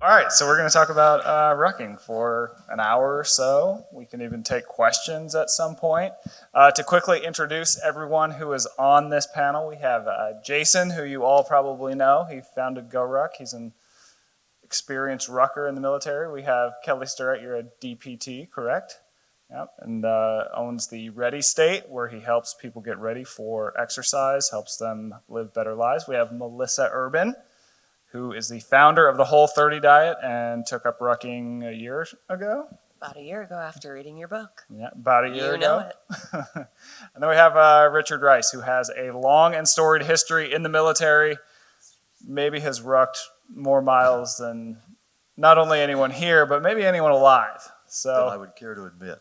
All right, so we're going to talk about rucking for an hour or so. We can even take questions at some point. To quickly introduce everyone who is on this panel, we have Jason, who you all probably know. He founded GORUCK. He's an experienced rucker in the military. We have Kelly Starrett. You're a DPT, correct? Yep, and owns the Ready State, where he helps people get ready for exercise, helps them live better lives. We have Melissa Urban, who is the founder of the Whole30 Diet and took up rucking a year ago. About a year ago after reading your book. Yeah, about a year ago. You know it. And then we have Richard Rice, who has a long and storied history in the military, maybe has rucked more miles than not only anyone here, but maybe anyone alive. So Than I would care to admit.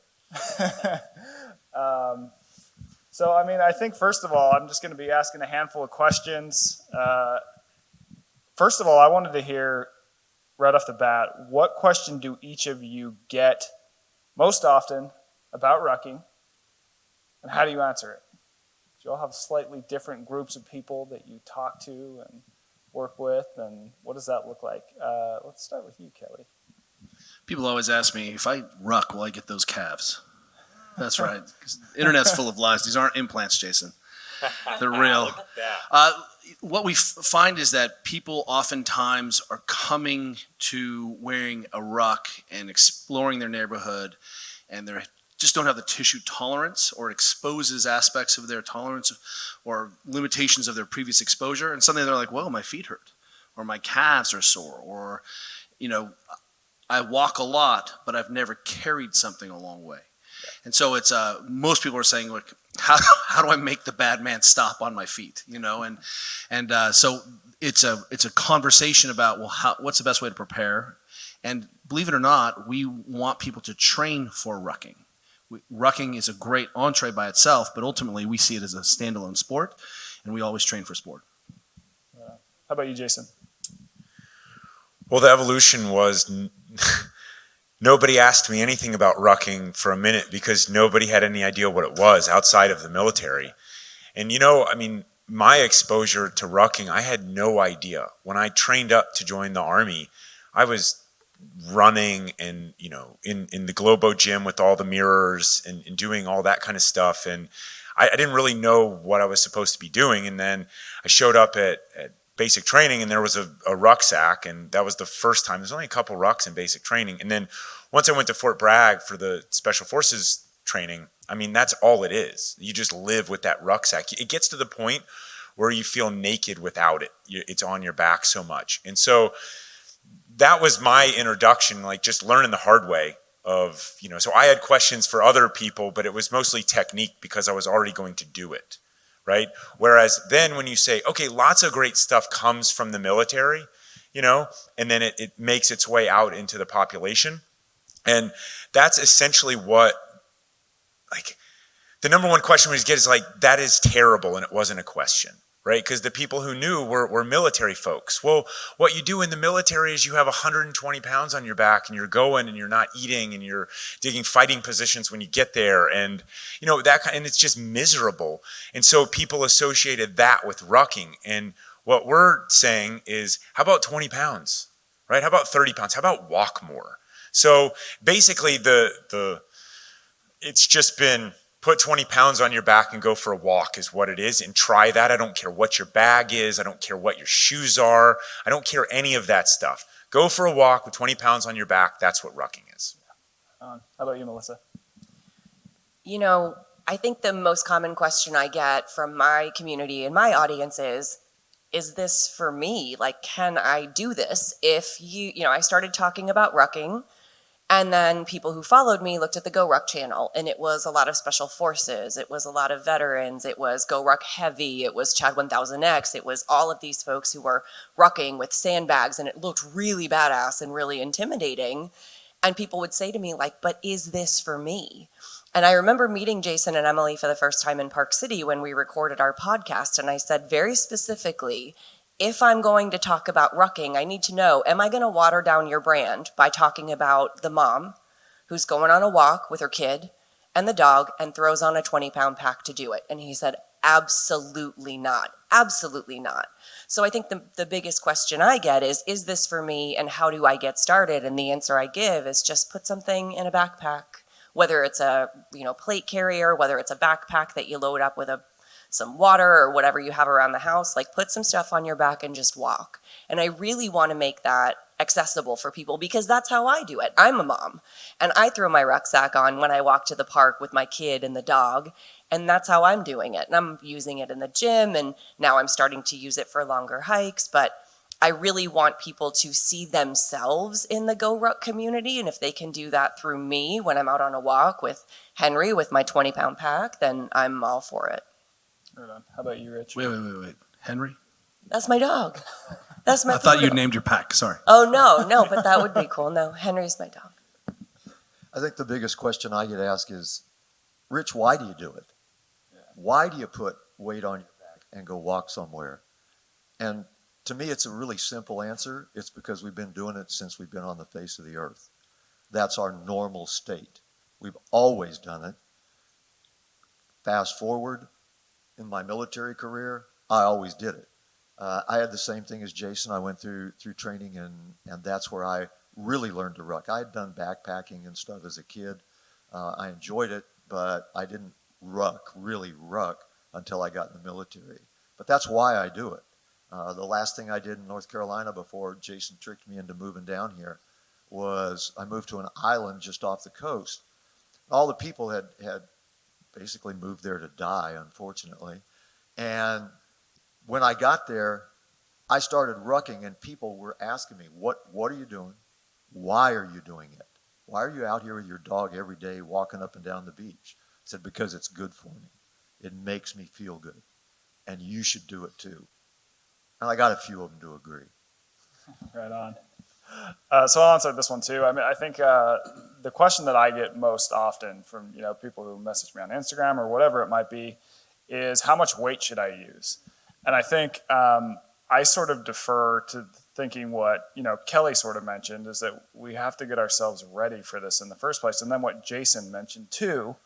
So, I mean, I think first of all, I'm just going to be asking a handful of questions. First of all, I wanted to hear right off the bat, what question do each of you get most often about rucking, and how do you answer it? Do you all have slightly different groups of people that you talk to and work with, and what does that look like? Let's start with you, Kelly. People always ask me, if I ruck, will I get those calves? That's right. 'Cause the internet's full of lies. These aren't implants, Jason. They're real. Look at that. What we find is that people oftentimes are coming to wearing a ruck and exploring their neighborhood, and they just don't have the tissue tolerance, or exposes aspects of their tolerance or limitations of their previous exposure, and suddenly they're like, well, my feet hurt, or my calves are sore, or, I walk a lot, but I've never carried something a long way. And so it's most people are saying, like, how do I make the bad man stop on my feet? So it's a conversation about, well, what's the best way to prepare? And believe it or not, we want people to train for rucking. Rucking is a great entree by itself, but ultimately we see it as a standalone sport, and we always train for sport. How about you, Jason? Well, the evolution was nobody asked me anything about rucking for a minute because nobody had any idea what it was outside of the military. And my exposure to rucking, I had no idea. When I trained up to join the Army, I was running and, in the Globo gym with all the mirrors and doing all that kind of stuff. And I didn't really know what I was supposed to be doing. And then I showed up at basic training, and there was a rucksack, and that was the first time. There's only a couple rucks in basic training. And then once I went to Fort Bragg for the Special Forces training, that's all it is. You just live with that rucksack. It gets to the point where you feel naked without it. It's on your back so much. And so that was my introduction, like just learning the hard way of, so I had questions for other people, but it was mostly technique because I was already going to do it. Right? Whereas then when you say, okay, lots of great stuff comes from the military, and then it makes its way out into the population. And that's essentially what, the number one question we get is that is terrible, and it wasn't a question, right? Because the people who knew were military folks. Well, what you do in the military is you have 120 pounds on your back, and you're going and you're not eating, and you're digging fighting positions when you get there, and and it's just miserable. And so people associated that with rucking. And what we're saying is, how about 20 pounds, right? How about 30 pounds? How about walk more? So basically it's just been put 20 pounds on your back and go for a walk is what it is, and try that. I don't care what your bag is. I don't care what your shoes are. I don't care any of that stuff. Go for a walk with 20 pounds on your back. That's what rucking is. How about you, Melissa? I think the most common question I get from my community and my audience is this for me? Can I do this? If I started talking about rucking, and then people who followed me looked at the GORUCK channel, and it was a lot of special forces. It was a lot of veterans. It was GORUCK Heavy. It was Chad 1000X. It was all of these folks who were rucking with sandbags, and it looked really badass and really intimidating. And people would say to me, but is this for me? And I remember meeting Jason and Emily for the first time in Park City when we recorded our podcast, and I said very specifically, if I'm going to talk about rucking, I need to know, am I going to water down your brand by talking about the mom who's going on a walk with her kid and the dog and throws on a 20-pound pack to do it? And he said, absolutely not. Absolutely not. So I think the biggest question I get is this for me and how do I get started? And the answer I give is just put something in a backpack, whether it's a plate carrier, whether it's a backpack that you load up with some water or whatever you have around the house, like put some stuff on your back and just walk. And I really want to make that accessible for people because that's how I do it. I'm a mom and I throw my rucksack on when I walk to the park with my kid and the dog, and that's how I'm doing it. And I'm using it in the gym, and now I'm starting to use it for longer hikes, but I really want people to see themselves in the GORUCK community, and if they can do that through me when I'm out on a walk with Henry with my 20-pound pack, then I'm all for it. Right on. How about you, Rich? Wait. Henry? That's my dog. That's my I thought you poodle. named your pack. Sorry. Oh, no, but that would be cool. No, Henry's my dog. I think the biggest question I get asked is, Rich, why do you do it? Why do you put weight on your back and go walk somewhere? And to me, it's a really simple answer. It's because we've been doing it since we've been on the face of the earth. That's our normal state. We've always done it. Fast forward, in my military career, I always did it. I had the same thing as Jason. I went through training, and that's where I really learned to ruck. I had done backpacking and stuff as a kid. I enjoyed it, but I didn't really ruck, until I got in the military. But that's why I do it. The last thing I did in North Carolina before Jason tricked me into moving down here was I moved to an island just off the coast. All the people had basically moved there to die, unfortunately. And when I got there, I started rucking, and people were asking me, what are you doing? Why are you doing it? Why are you out here with your dog every day walking up and down the beach? I said, because it's good for me. It makes me feel good. And you should do it too. And I got a few of them to agree. Right on. So I'll answer this one too. I mean, I think the question that I get most often from people who message me on Instagram or whatever it might be is how much weight should I use? And I think I sort of defer to thinking what Kelly sort of mentioned is that we have to get ourselves ready for this in the first place, and then what Jason mentioned too,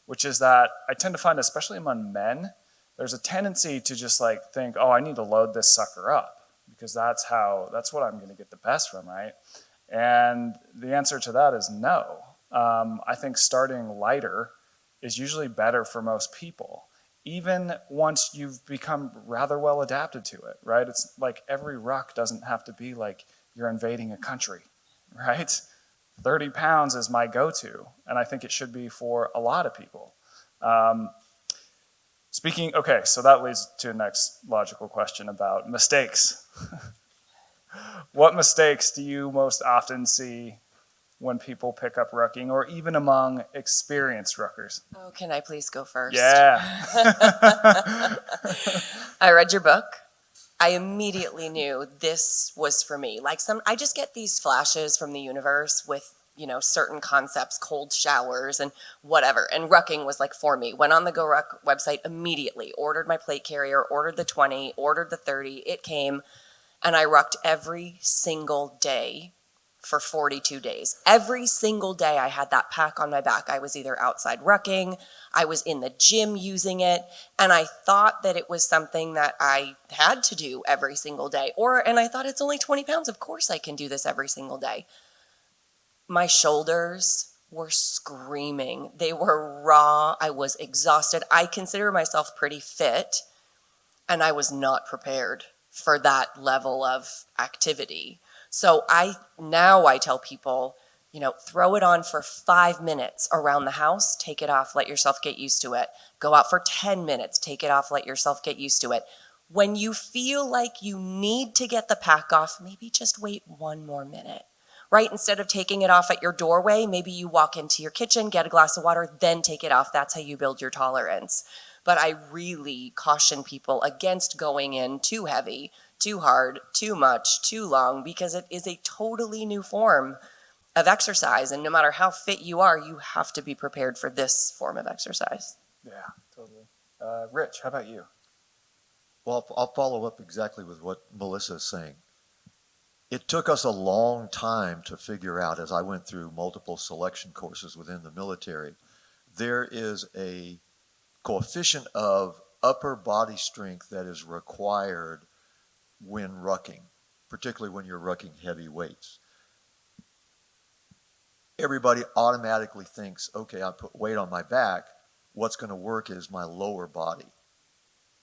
which is that I tend to find, especially among men, there's a tendency to just think, oh, I need to load this sucker up because that's what I'm going to get the best from, right? And the answer to that is no. I think starting lighter is usually better for most people, even once you've become rather well adapted to it, right? It's like every ruck doesn't have to be like you're invading a country, right? 30 pounds is my go-to, and I think it should be for a lot of people. Okay, so that leads to the next logical question about mistakes. What mistakes do you most often see when people pick up rucking, or even among experienced ruckers? Oh, can I please go first? Yeah. I read your book. I immediately knew this was for me. I just get these flashes from the universe with certain concepts, cold showers and whatever. And rucking was for me. Went on the GORUCK website immediately, ordered my plate carrier, ordered the 20, ordered the 30. It came, and I rucked every single day for 42 days. Every single day I had that pack on my back. I was either outside rucking, I was in the gym using it, and I thought that it was something that I had to do every single day. And I thought it's only 20 pounds. Of course I can do this every single day. My shoulders were screaming. They were raw. I was exhausted. I consider myself pretty fit, and I was not prepared for that level of activity. So now I tell people, throw it on for 5 minutes around the house, take it off, let yourself get used to it. Go out for 10 minutes, take it off, let yourself get used to it. When you feel like you need to get the pack off, maybe just wait 1 more minute. Right? Instead of taking it off at your doorway, maybe you walk into your kitchen, get a glass of water, then take it off. That's how you build your tolerance. But I really caution people against going in too heavy, too hard, too much, too long, because it is a totally new form of exercise. And no matter how fit you are, you have to be prepared for this form of exercise. Yeah, totally. Rich, how about you? Well, I'll follow up exactly with what Melissa is saying. It took us a long time to figure out, as I went through multiple selection courses within the military, there is a coefficient of upper body strength that is required when rucking, particularly when you're rucking heavy weights. Everybody automatically thinks, okay, I put weight on my back, what's going to work is my lower body.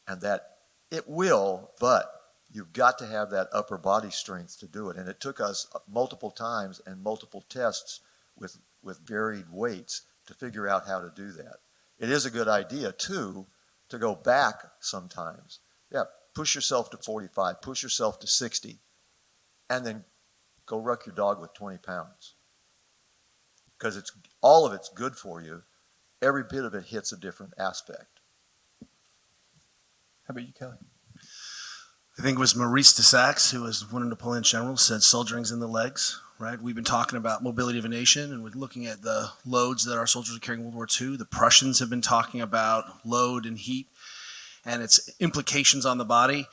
And that it will, but you've got to have that upper body strength to do it. And it took us multiple times and multiple tests with varied weights to figure out how to do that. It is a good idea, too, to go back sometimes. Yeah, push yourself to 45, push yourself to 60, and then go ruck your dog with 20 pounds. Because all of it's good for you. Every bit of it hits a different aspect. How about you, Kelly? I think it was Maurice de Saxe, who was one of Napoleon's generals, said soldiering's in the legs, right? We've been talking about mobility of a nation, and we're looking at the loads that our soldiers are carrying in World War II. The Prussians have been talking about load and heat and its implications on the body.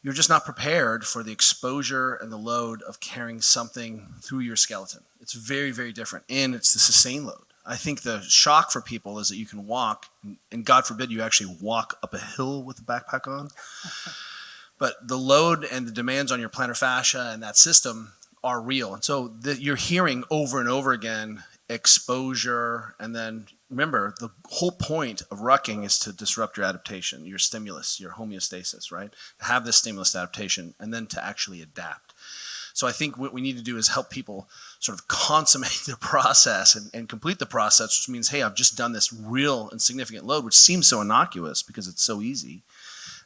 You're just not prepared for the exposure and the load of carrying something through your skeleton. It's very, very different, and it's the sustained load. I think the shock for people is that you can walk, and God forbid you actually walk up a hill with a backpack on. But the load and the demands on your plantar fascia and that system are real. And so you're hearing over and over again exposure. And then remember, the whole point of rucking is to disrupt your adaptation, your stimulus, your homeostasis, right? To have this stimulus adaptation and then to actually adapt. So I think what we need to do is help people sort of consummate the process and complete the process, which means, hey, I've just done this real and significant load, which seems so innocuous because it's so easy.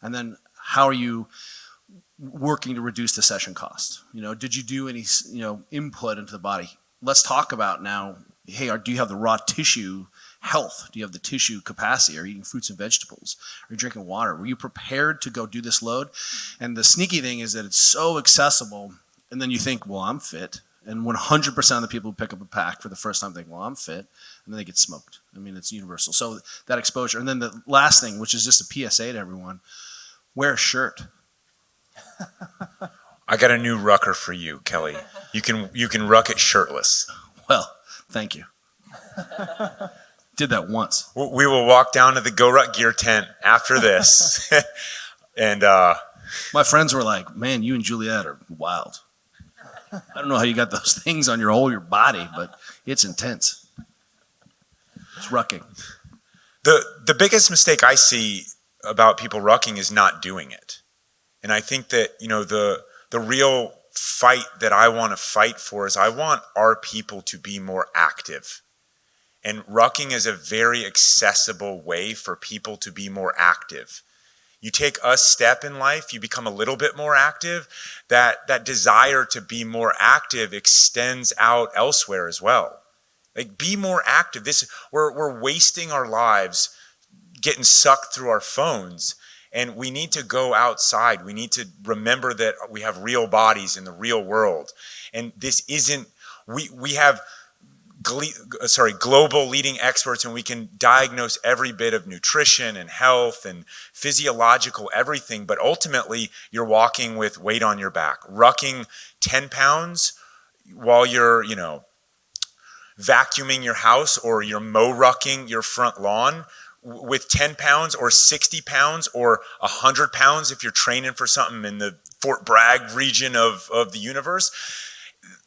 And then how are you working to reduce the session cost? Did you do any, input into the body? Let's talk about now, hey, do you have the raw tissue health? Do you have the tissue capacity? Are you eating fruits and vegetables? Are you drinking water? Were you prepared to go do this load? And the sneaky thing is that it's so accessible, and then you think, well, I'm fit. And 100% of the people who pick up a pack for the first time think, well, I'm fit. And then they get smoked. I mean, it's universal. So that exposure. And then the last thing, which is just a PSA to everyone, wear a shirt. I got a new rucker for you, Kelly. You can ruck it shirtless. Well, thank you. Did that once. We will walk down to the GORUCK gear tent after this. And my friends were like, man, you and Juliet are wild. I don't know how you got those things on your body, but it's intense. It's rucking. The biggest mistake I see about people rucking is not doing it. And I think that, the real fight that I want to fight for is I want our people to be more active. And rucking is a very accessible way for people to be more active. You take a step in life, you become a little bit more active. That desire to be more active extends out elsewhere as well. Like, be more active. We're wasting our lives getting sucked through our phones, and we need to go outside. We need to remember that we have real bodies in the real world, and this isn't. We have global leading experts, and we can diagnose every bit of nutrition and health and physiological everything, but ultimately you're walking with weight on your back. Rucking 10 pounds while you're, vacuuming your house, or you're rucking your front lawn with 10 pounds or 60 pounds or 100 pounds if you're training for something in the Fort Bragg region of the universe.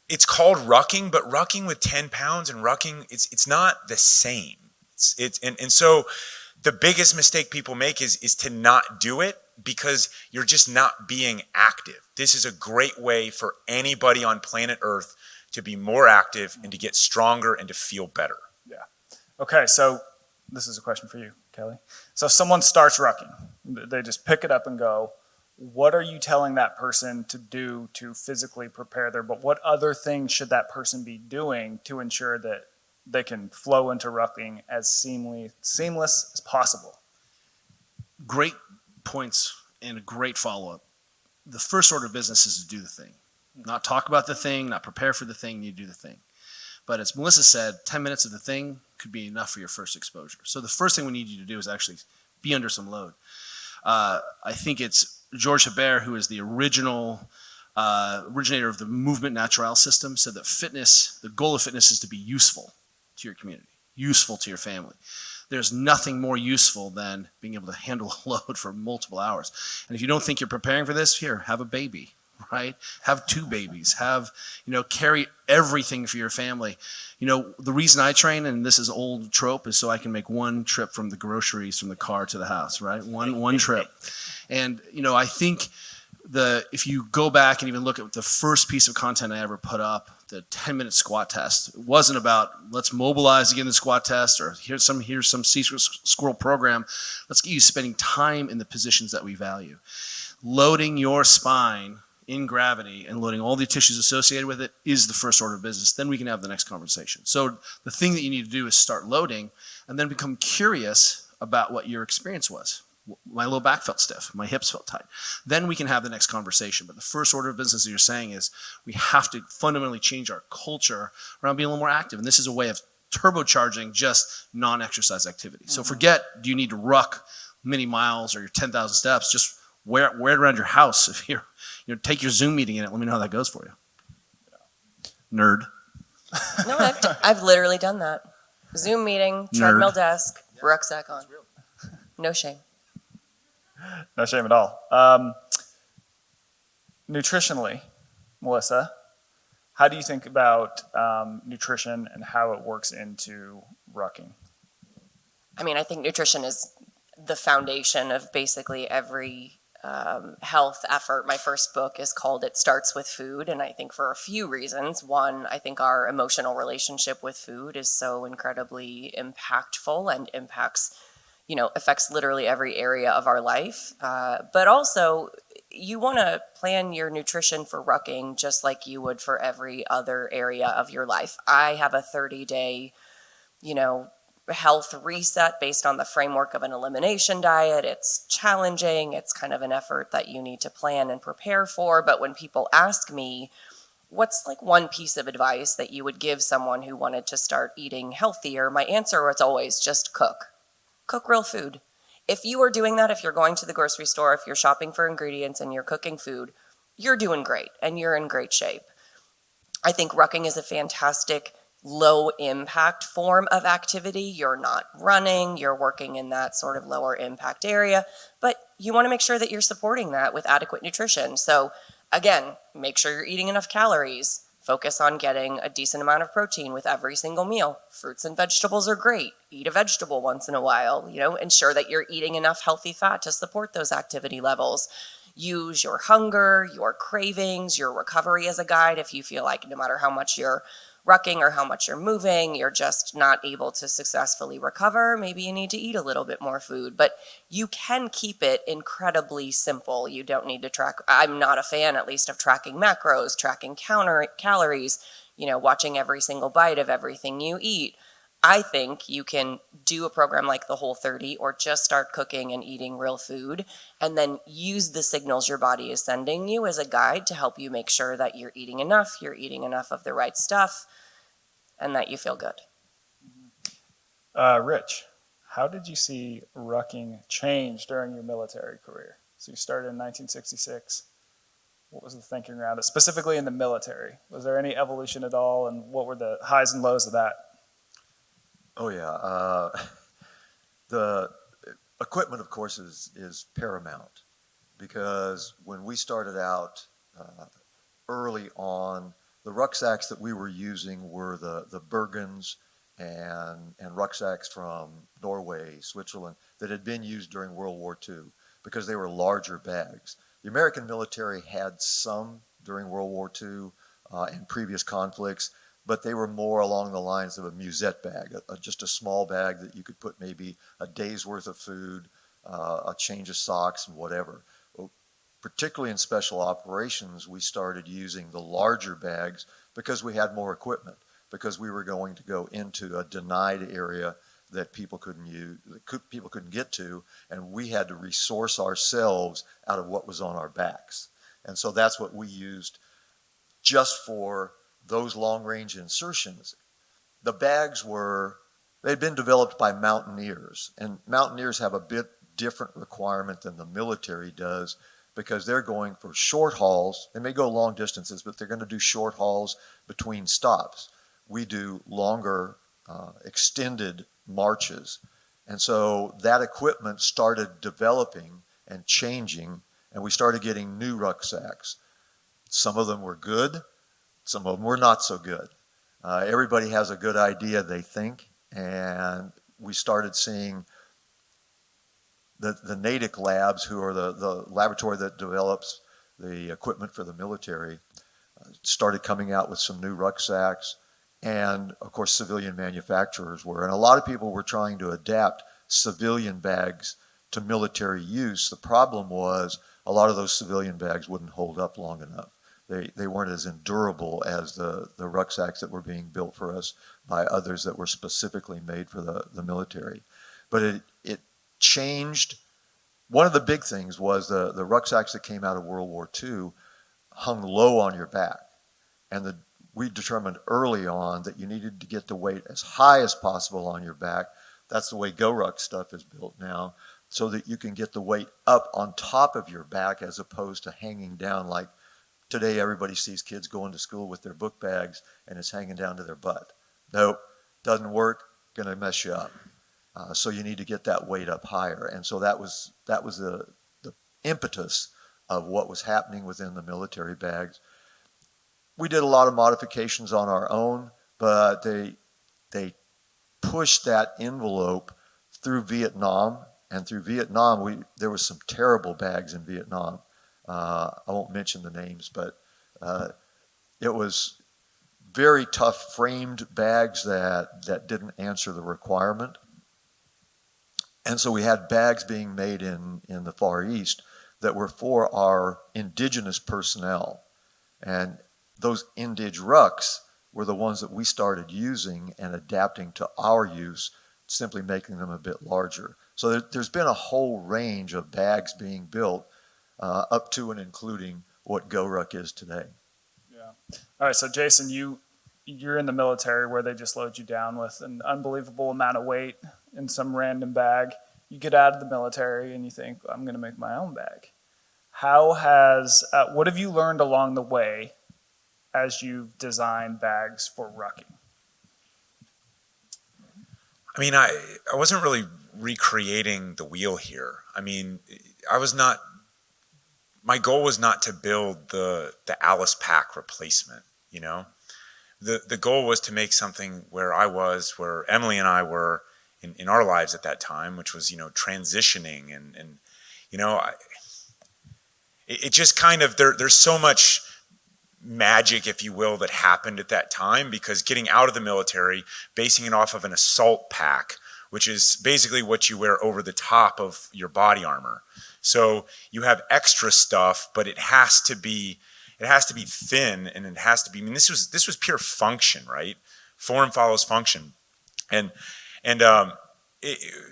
It's called rucking, but rucking with 10 pounds and rucking, it's not the same. And so the biggest mistake people make is to not do it because you're just not being active. This is a great way for anybody on planet Earth to be more active and to get stronger and to feel better. Yeah. Okay, so this is a question for you, Kelly. So if someone starts rucking, they just pick it up and go. What are you telling that person to do to physically prepare but what other things should that person be doing to ensure that they can flow into rucking as seamless as possible? Great points and a great follow-up. The first order of business is to do the thing. Not talk about the thing, not prepare for the thing, you do the thing. But as Melissa said, 10 minutes of the thing could be enough for your first exposure. So the first thing we need you to do is actually be under some load. I think it's George Hebert, who is the originator of the movement natural system, said that the goal of fitness is to be useful to your community, useful to your family. there's nothing more useful than being able to handle a load for multiple hours. And if you don't think you're preparing for this, here, have a baby, right? Have 2 babies, carry everything for your family. The reason I train, and this is old trope, is so I can make one trip from the groceries from the car to the house, right? One trip. And, I think if you go back and even look at the first piece of content I ever put up, the 10-minute squat test, it wasn't about let's mobilize to get in the squat test, or here's some secret squirrel program. Let's get you spending time in the positions that we value. Loading your spine in gravity and loading all the tissues associated with it is the first order of business. Then we can have the next conversation. So the thing that you need to do is start loading and then become curious about what your experience was. My low back felt stiff. My hips felt tight. Then we can have the next conversation. But the first order of business that you're saying is we have to fundamentally change our culture around being a little more active. And this is a way of turbocharging just non-exercise activity. So forget, do you need to ruck many miles or your 10,000 steps? Just wear it around your house. If you're, take your Zoom meeting in it. Let me know how that goes for you. Nerd. No, I've literally done that. Zoom meeting, treadmill desk, rucksack on. No shame. No shame at all. Nutritionally, Melissa, how do you think about nutrition and how it works into rucking? I mean, I think nutrition is the foundation of basically every health effort. My first book is called It Starts With Food, and I think for a few reasons. One, I think our emotional relationship with food is so incredibly impactful and affects literally every area of our life. But also, you want to plan your nutrition for rucking just like you would for every other area of your life. I have a 30-day, health reset based on the framework of an elimination diet. It's challenging. It's kind of an effort that you need to plan and prepare for. But when people ask me, what's like one piece of advice that you would give someone who wanted to start eating healthier, my answer is always just cook. Cook real food. If you are doing that, if you're going to the grocery store, if you're shopping for ingredients and you're cooking food, you're doing great and you're in great shape. I think rucking is a fantastic low impact form of activity. You're not running, you're working in that sort of lower impact area, but you want to make sure that you're supporting that with adequate nutrition. So again, make sure you're eating enough calories. Focus on getting a decent amount of protein with every single meal. Fruits and vegetables are great. Eat a vegetable once in a while. Ensure that you're eating enough healthy fat to support those activity levels. Use your hunger, your cravings, your recovery as a guide. If you feel like no matter how much you're rucking or how much you're moving, you're just not able to successfully recover, maybe you need to eat a little bit more food. But you can keep it incredibly simple. You don't need to track. I'm not a fan, at least, of tracking macros, tracking calories, watching every single bite of everything you eat. I think you can do a program like the Whole30 or just start cooking and eating real food and then use the signals your body is sending you as a guide to help you make sure that you're eating enough of the right stuff, and that you feel good. Rich, how did you see rucking change during your military career? So you started in 1966. What was the thinking around it, specifically in the military? Was there any evolution at all, and what were the highs and lows of that? Oh yeah, the equipment, of course, is paramount, because when we started out early on, the rucksacks that we were using were the Bergens and rucksacks from Norway, Switzerland, that had been used during World War II, because they were larger bags. The American military had some during World War II and previous conflicts, but they were more along the lines of a musette bag, just a small bag that you could put maybe a day's worth of food, a change of socks, and whatever. Particularly in special operations, we started using the larger bags because we had more equipment, because we were going to go into a denied area that people couldn't get to, and we had to resource ourselves out of what was on our backs. And so that's what we used just for those long-range insertions. The bags they'd been developed by mountaineers, and mountaineers have a bit different requirement than the military does, because they're going for short hauls. They may go long distances, but they're going to do short hauls between stops. We do longer, extended marches. And so that equipment started developing and changing, and we started getting new rucksacks. Some of them were good, some of them were not so good. Everybody has a good idea, they think, and we started seeing the Niantic labs, who are the laboratory that develops the equipment for the military, started coming out with some new rucksacks, and of course civilian manufacturers were. And a lot of people were trying to adapt civilian bags to military use. The problem was a lot of those civilian bags wouldn't hold up long enough. They weren't as endurable as the rucksacks that were being built for us by others that were specifically made for the military. But it changed. One of the big things was the rucksacks that came out of World War II hung low on your back. And we determined early on that you needed to get the weight as high as possible on your back. That's the way GORUCK stuff is built now, so that you can get the weight up on top of your back as opposed to hanging down like today everybody sees kids going to school with their book bags and it's hanging down to their butt. Nope, doesn't work, gonna mess you up. So you need to get that weight up higher. And so that was the impetus of what was happening within the military bags. We did a lot of modifications on our own, but they pushed that envelope through Vietnam. And through Vietnam, there was some terrible bags in Vietnam. I won't mention the names, but it was very tough framed bags that didn't answer the requirement. And so we had bags being made in the Far East that were for our indigenous personnel. And those indig rucks were the ones that we started using and adapting to our use, simply making them a bit larger. So there's been a whole range of bags being built up to and including what GORUCK is today. Yeah. All right, so Jason, you're in the military where they just load you down with an unbelievable amount of weight in some random bag. You get out of the military and you think, I'm going to make my own bag. What have you learned along the way as you've designed bags for rucking? I mean, I wasn't really recreating the wheel here. I mean, my goal was not to build the Alice pack replacement, you know? The goal was to make something where Emily and I were in our lives at that time, which was, transitioning and it just kind of, there's so much magic, if you will, that happened at that time, because getting out of the military, basing it off of an assault pack, which is basically what you wear over the top of your body armor. So you have extra stuff, but it has to be thin, and it has to be, I mean, this was pure function, right? Form follows function. And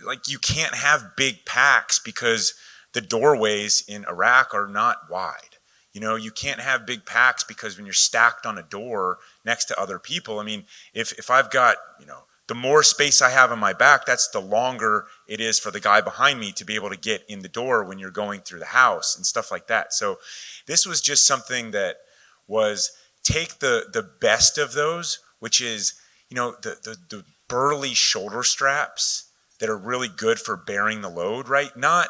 like, you can't have big packs because the doorways in Iraq are not wide. You can't have big packs because when you're stacked on a door next to other people, I mean, if I've got, the more space I have on my back, that's the longer it is for the guy behind me to be able to get in the door when you're going through the house and stuff like that. So this was just something that was take the best of those, which is, the burly shoulder straps that are really good for bearing the load, right? Not,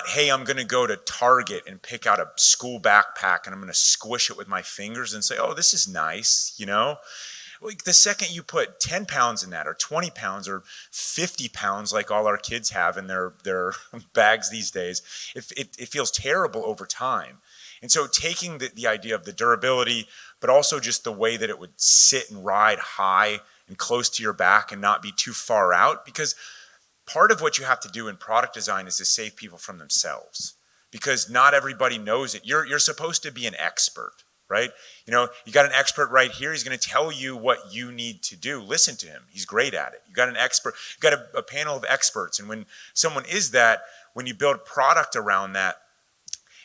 hey, I'm going to go to Target and pick out a school backpack and I'm going to squish it with my fingers and say, oh, this is nice, Like, the second you put 10 pounds in that, or 20 pounds, or 50 pounds, like all our kids have in their bags these days, it feels terrible over time. And so taking the idea of the durability, but also just the way that it would sit and ride high and close to your back and not be too far out, because part of what you have to do in product design is to save people from themselves, because not everybody knows it. You're supposed to be an expert, right? You got an expert right here. He's going to tell you what you need to do. Listen to him. He's great at it. You got an expert. You got a panel of experts. And when someone is that, when you build product around that,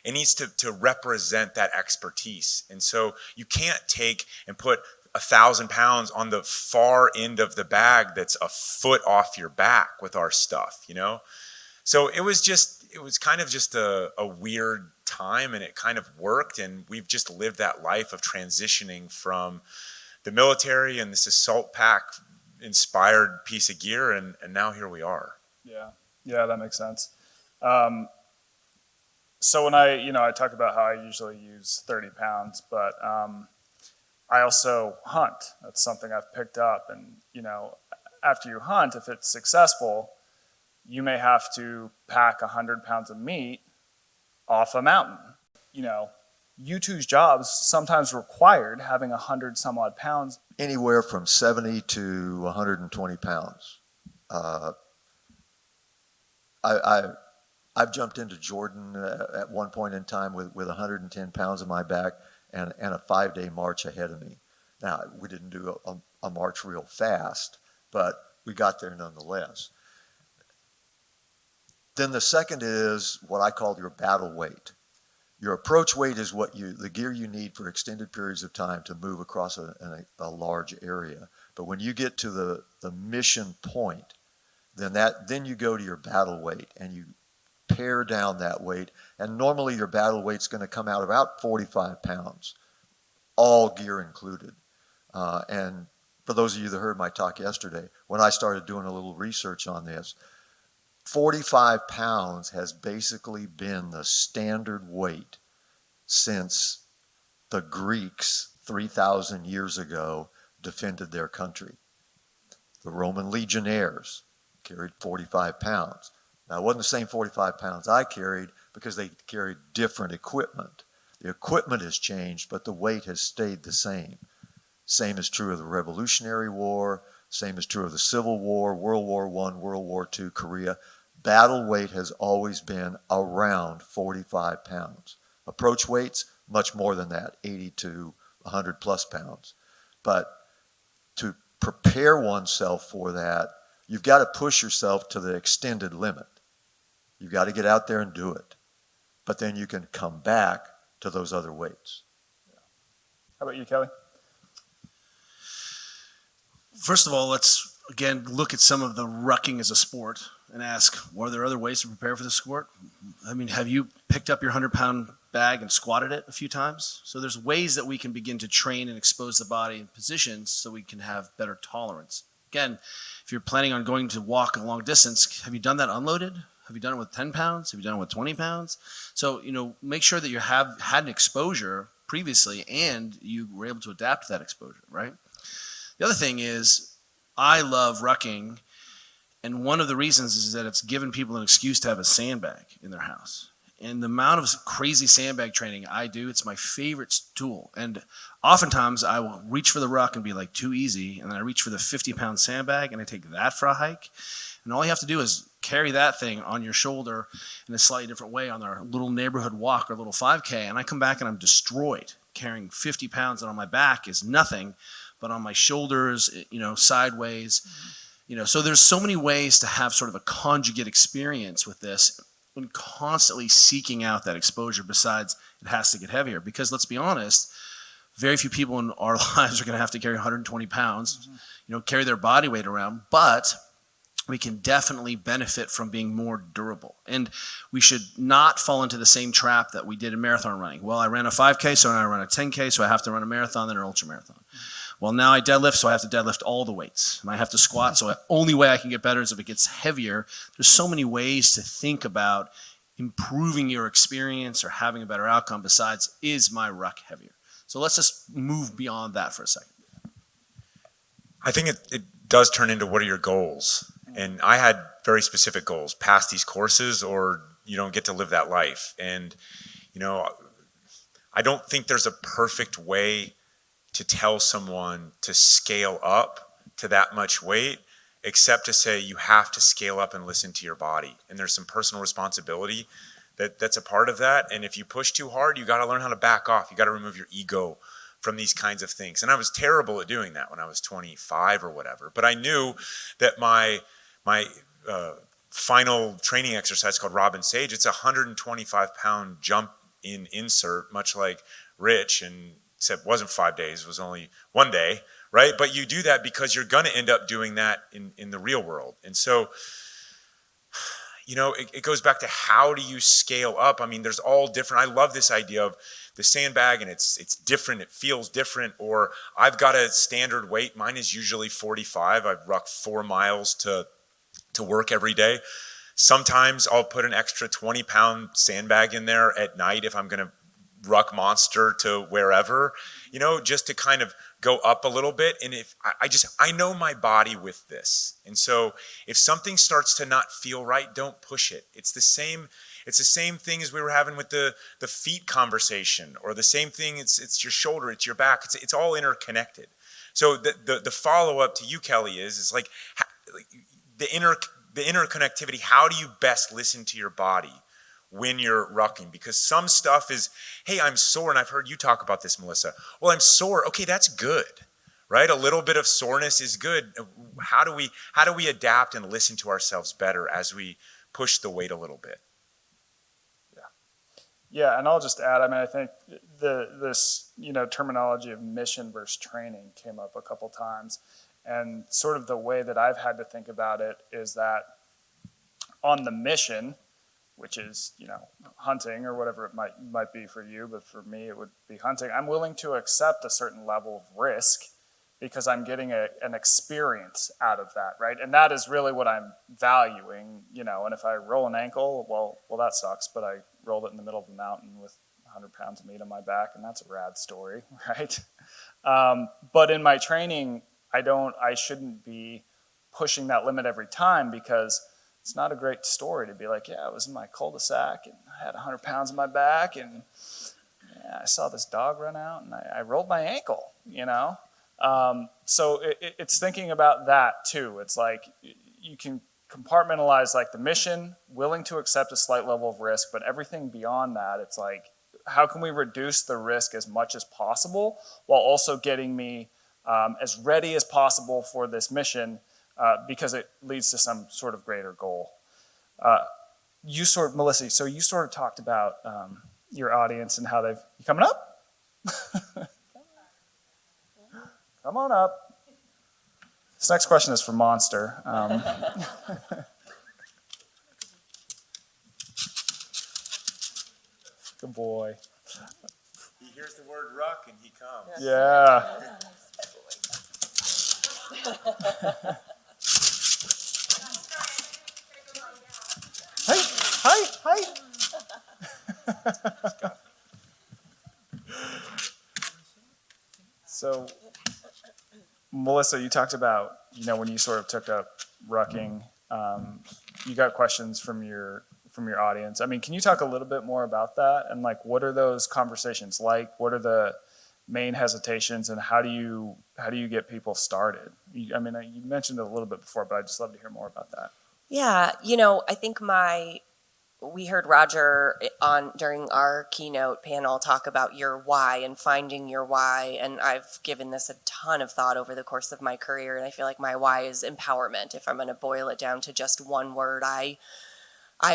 it needs to represent that expertise. And so you can't take and put 1,000 pounds on the far end of the bag that's a foot off your back with our stuff, So it was kind of just a weird time, and it kind of worked, and we've just lived that life of transitioning from the military and this assault pack inspired piece of gear, and now here we are. Yeah, that makes sense. So when I talked about how I usually use 30 pounds, but I also hunt. That's something I've picked up. And, after you hunt, if it's successful, you may have to pack 100 pounds of meat off a mountain. You two's jobs sometimes required having 100 some odd pounds. Anywhere from 70 to 120 pounds. I've jumped into Jordan at one point in time with 110 pounds on my back and a 5-day march ahead of me. Now, we didn't do a march real fast, but we got there nonetheless. Then the second is what I call your battle weight. Your approach weight is the gear you need for extended periods of time to move across a large area. But when you get to the mission point, then you go to your battle weight and you pare down that weight. And normally your battle weight's going to come out about 45 pounds, all gear included. And for those of you that heard my talk yesterday, when I started doing a little research on this, 45 pounds has basically been the standard weight since the Greeks 3,000 years ago defended their country. The Roman legionnaires carried 45 pounds. Now, it wasn't the same 45 pounds I carried because they carried different equipment. The equipment has changed, but the weight has stayed the same. Same is true of the Revolutionary War. Same is true of the Civil War, World War I, World War II, Korea. Battle weight has always been around 45 pounds. Approach weights, much more than that, 80 to 100 plus pounds. But to prepare oneself for that, you've got to push yourself to the extended limit. You've got to get out there and do it. But then you can come back to those other weights. How about you, Kelly? First of all, let's again look at some of the rucking as a sport and ask, are there other ways to prepare for the sport? I mean, have you picked up your 100-pound bag and squatted it a few times? So there's ways that we can begin to train and expose the body in positions so we can have better tolerance. Again, if you're planning on going to walk a long distance, have you done that unloaded? Have you done it with 10 pounds? Have you done it with 20 pounds? So, make sure that you have had an exposure previously and you were able to adapt to that exposure, right? The other thing is, I love rucking, and one of the reasons is that it's given people an excuse to have a sandbag in their house. And the amount of crazy sandbag training I do, it's my favorite tool. And oftentimes I will reach for the ruck and be like, too easy, and then I reach for the 50-pound sandbag and I take that for a hike. And all you have to do is carry that thing on your shoulder in a slightly different way on our little neighborhood walk or little 5K, and I come back and I'm destroyed. Carrying 50 pounds on my back is nothing, but on my shoulders, sideways, so there's so many ways to have sort of a conjugate experience with this and constantly seeking out that exposure. Besides, it has to get heavier because let's be honest, very few people in our lives are going to have to carry 120 pounds, carry their body weight around, but we can definitely benefit from being more durable. And we should not fall into the same trap that we did in marathon running. Well, I ran a 5K, so now I run a 10K, so I have to run a marathon and an ultra marathon. Well, now I deadlift, so I have to deadlift all the weights. And I have to squat, so the only way I can get better is if it gets heavier. There's so many ways to think about improving your experience or having a better outcome besides, is my ruck heavier? So let's just move beyond that for a second. I think it does turn into what are your goals? And I had very specific goals, pass these courses or you don't get to live that life. And, I don't think there's a perfect way to tell someone to scale up to that much weight, except to say you have to scale up and listen to your body. And there's some personal responsibility that's a part of that. And if you push too hard, you got to learn how to back off. You got to remove your ego from these kinds of things. And I was terrible at doing that when I was 25 or whatever. But I knew that my final training exercise called Robin Sage, it's a 125-pound jump in insert, much like Rich, and except it wasn't 5 days, it was only 1 day, right? But you do that because you're going to end up doing that in the real world. And so, it goes back to how do you scale up? I mean, there's all different. I love this idea of the sandbag and it's different, it feels different, or I've got a standard weight. Mine is usually 45. I've rucked 4 miles to to work every day. Sometimes I'll put an extra 20-pound sandbag in there at night if I'm going to ruck monster to wherever, just to kind of go up a little bit. And if I know my body with this. And so if something starts to not feel right, don't push it. It's the same thing as we were having with the feet conversation, or the same thing. It's your shoulder, it's your back. It's all interconnected. So the follow up to you, Kelly, is like the interconnectivity. How do you best listen to your body when you're rucking? Because some stuff is, hey, I'm sore, and I've heard you talk about this, Melissa. Well, I'm sore. Okay, that's good, right? A little bit of soreness is good. How do we adapt and listen to ourselves better as we push the weight a little bit? Yeah, and I'll just add, I think this terminology of mission versus training came up a couple times. And sort of the way that I've had to think about it is that on the mission, which is, hunting or whatever it might be for you, but for me it would be hunting, I'm willing to accept a certain level of risk because I'm getting an experience out of that, right? And that is really what I'm valuing, and if I roll an ankle, well that sucks, but I rolled it in the middle of the mountain with 100 pounds of meat on my back, and that's a rad story, right? But in my training, I shouldn't be pushing that limit every time, because it's not a great story to be like, yeah, I was in my cul-de-sac and I had 100 pounds on my back, and I saw this dog run out and I rolled my ankle, So it's thinking about that too. It's like you can compartmentalize like the mission, willing to accept a slight level of risk, but everything beyond that, it's like, how can we reduce the risk as much as possible while also getting me as ready as possible for this mission, because it leads to some sort of greater goal. Melissa, so you sort of talked about your audience and how you coming up? Come on up. This next question is for Monster. Good boy. He hears the word ruck and he comes. Yeah. Hi. So, Melissa, you talked about, when you sort of took up rucking, you got questions from your audience. Can you talk a little bit more about that? And like, what are those conversations like? What are the main hesitations, and how do you get people started? You mentioned it a little bit before, but I'd just love to hear more about that. Yeah, I think we heard Roger during our keynote panel talk about your why and finding your why, and I've given this a ton of thought over the course of my career, and I feel like my why is empowerment. If I'm going to boil it down to just one word, I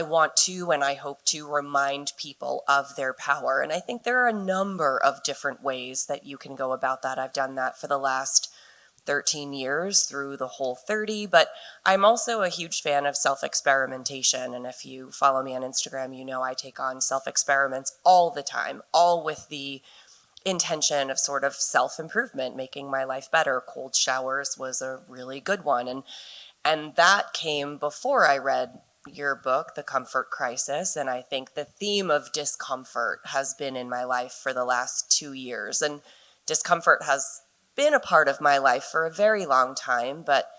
want to, and I hope to, remind people of their power. And I think there are a number of different ways that you can go about that. I've done that for the last 13 years through the whole 30, but I'm also a huge fan of self-experimentation. And if you follow me on Instagram, I take on self-experiments all the time, all with the intention of sort of self-improvement, making my life better. Cold showers was a really good one. And that came before I read your book, The Comfort Crisis. And I think the theme of discomfort has been in my life for the last 2 years. And discomfort has been a part of my life for a very long time, but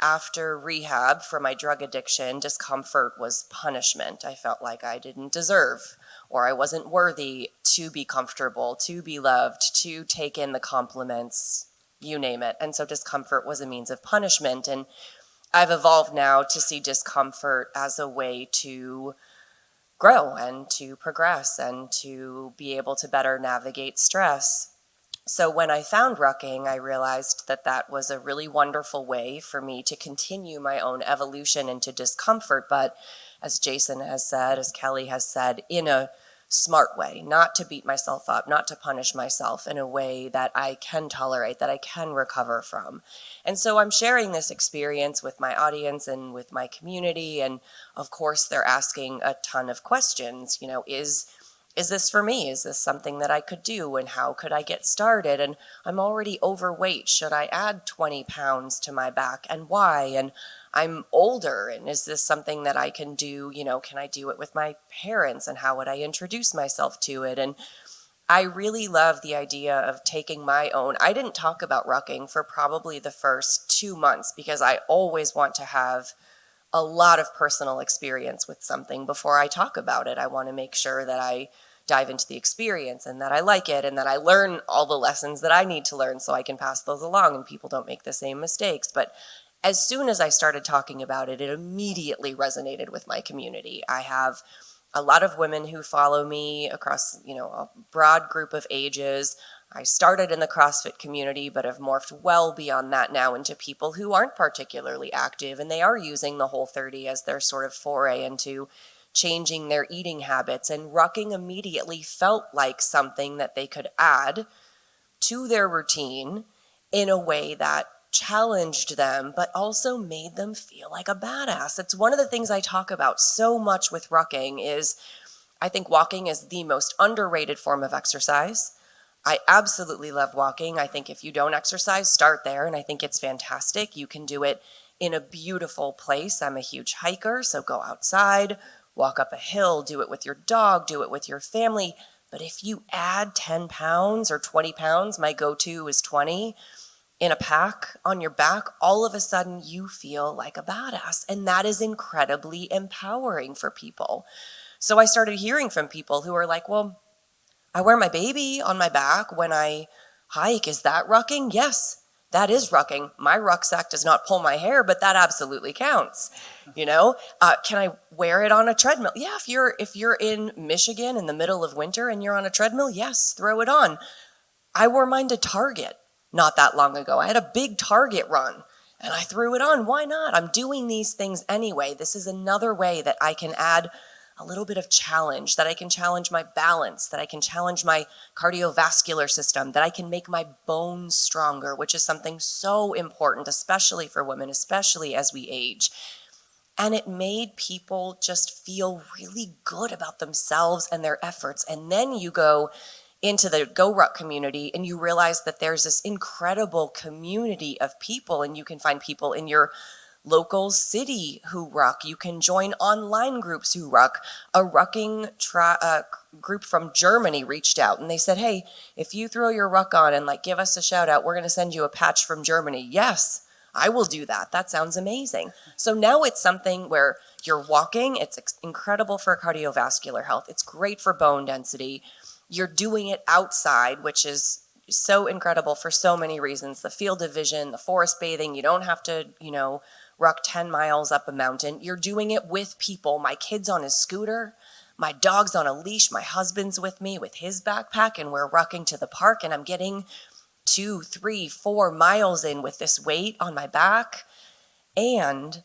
after rehab for my drug addiction, discomfort was punishment. I felt like I didn't deserve, or I wasn't worthy to be comfortable, to be loved, to take in the compliments, you name it. And so discomfort was a means of punishment. And I've evolved now to see discomfort as a way to grow and to progress and to be able to better navigate stress. So when I found rucking, I realized that was a really wonderful way for me to continue my own evolution into discomfort, but as Jason has said, as Kelly has said, in a smart way, not to beat myself up, not to punish myself, in a way that I can tolerate, that I can recover from. And so I'm sharing this experience with my audience and with my community, and of course they're asking a ton of questions. is this for me? Is this something that I could do? And how could I get started? And I'm already overweight. Should I add 20 pounds to my back, and why? And I'm older, and is this something that I can do? Can I do it with my parents, and how would I introduce myself to it? And I really love the idea of taking my own. I didn't talk about rucking for probably the first 2 months because I always want to have a lot of personal experience with something before I talk about it. I want to make sure that I dive into the experience and that I like it and that I learn all the lessons that I need to learn so I can pass those along and people don't make the same mistakes. But as soon as I started talking about it, it immediately resonated with my community. I have a lot of women who follow me across, a broad group of ages. I started in the CrossFit community, but have morphed well beyond that now into people who aren't particularly active, and they are using the Whole30 as their sort of foray into changing their eating habits. And rucking immediately felt like something that they could add to their routine in a way that challenged them, but also made them feel like a badass. It's one of the things I talk about so much with rucking is I think walking is the most underrated form of exercise. I absolutely love walking. I think if you don't exercise, start there, and I think it's fantastic. You can do it in a beautiful place. I'm a huge hiker, so go outside, walk up a hill, do it with your dog, do it with your family. But if you add 10 pounds or 20 pounds, my go-to is 20, in a pack on your back, all of a sudden you feel like a badass. And that is incredibly empowering for people. So I started hearing from people who are like, well, I wear my baby on my back when I hike. Is that rucking? Yes, that is rucking. My rucksack does not pull my hair, but that absolutely counts. Can I wear it on a treadmill? Yeah, if you're in Michigan in the middle of winter and you're on a treadmill, yes, throw it on. I wore mine to Target not that long ago. I had a big Target run and I threw it on. Why not? I'm doing these things anyway. This is another way that I can add a little bit of challenge, that I can challenge my balance, that I can challenge my cardiovascular system, that I can make my bones stronger, which is something so important, especially for women, especially as we age. And it made people just feel really good about themselves and their efforts. And then you go into the GORUCK community and you realize that there's this incredible community of people, and you can find people in your local city who ruck. You can join online groups who ruck. A rucking group from Germany reached out and they said, hey, if you throw your ruck on and give us a shout out, we're going to send you a patch from Germany. Yes, I will do that. That sounds amazing. So now it's something where you're walking. It's incredible for cardiovascular health. It's great for bone density. You're doing it outside, which is so incredible for so many reasons. The field of vision, the forest bathing, you don't have to, ruck 10 miles up a mountain. You're doing it with people. My kid's on his scooter. My dog's on a leash. My husband's with me with his backpack, and we're rucking to the park, and I'm getting 2, 3, 4 miles in with this weight on my back. And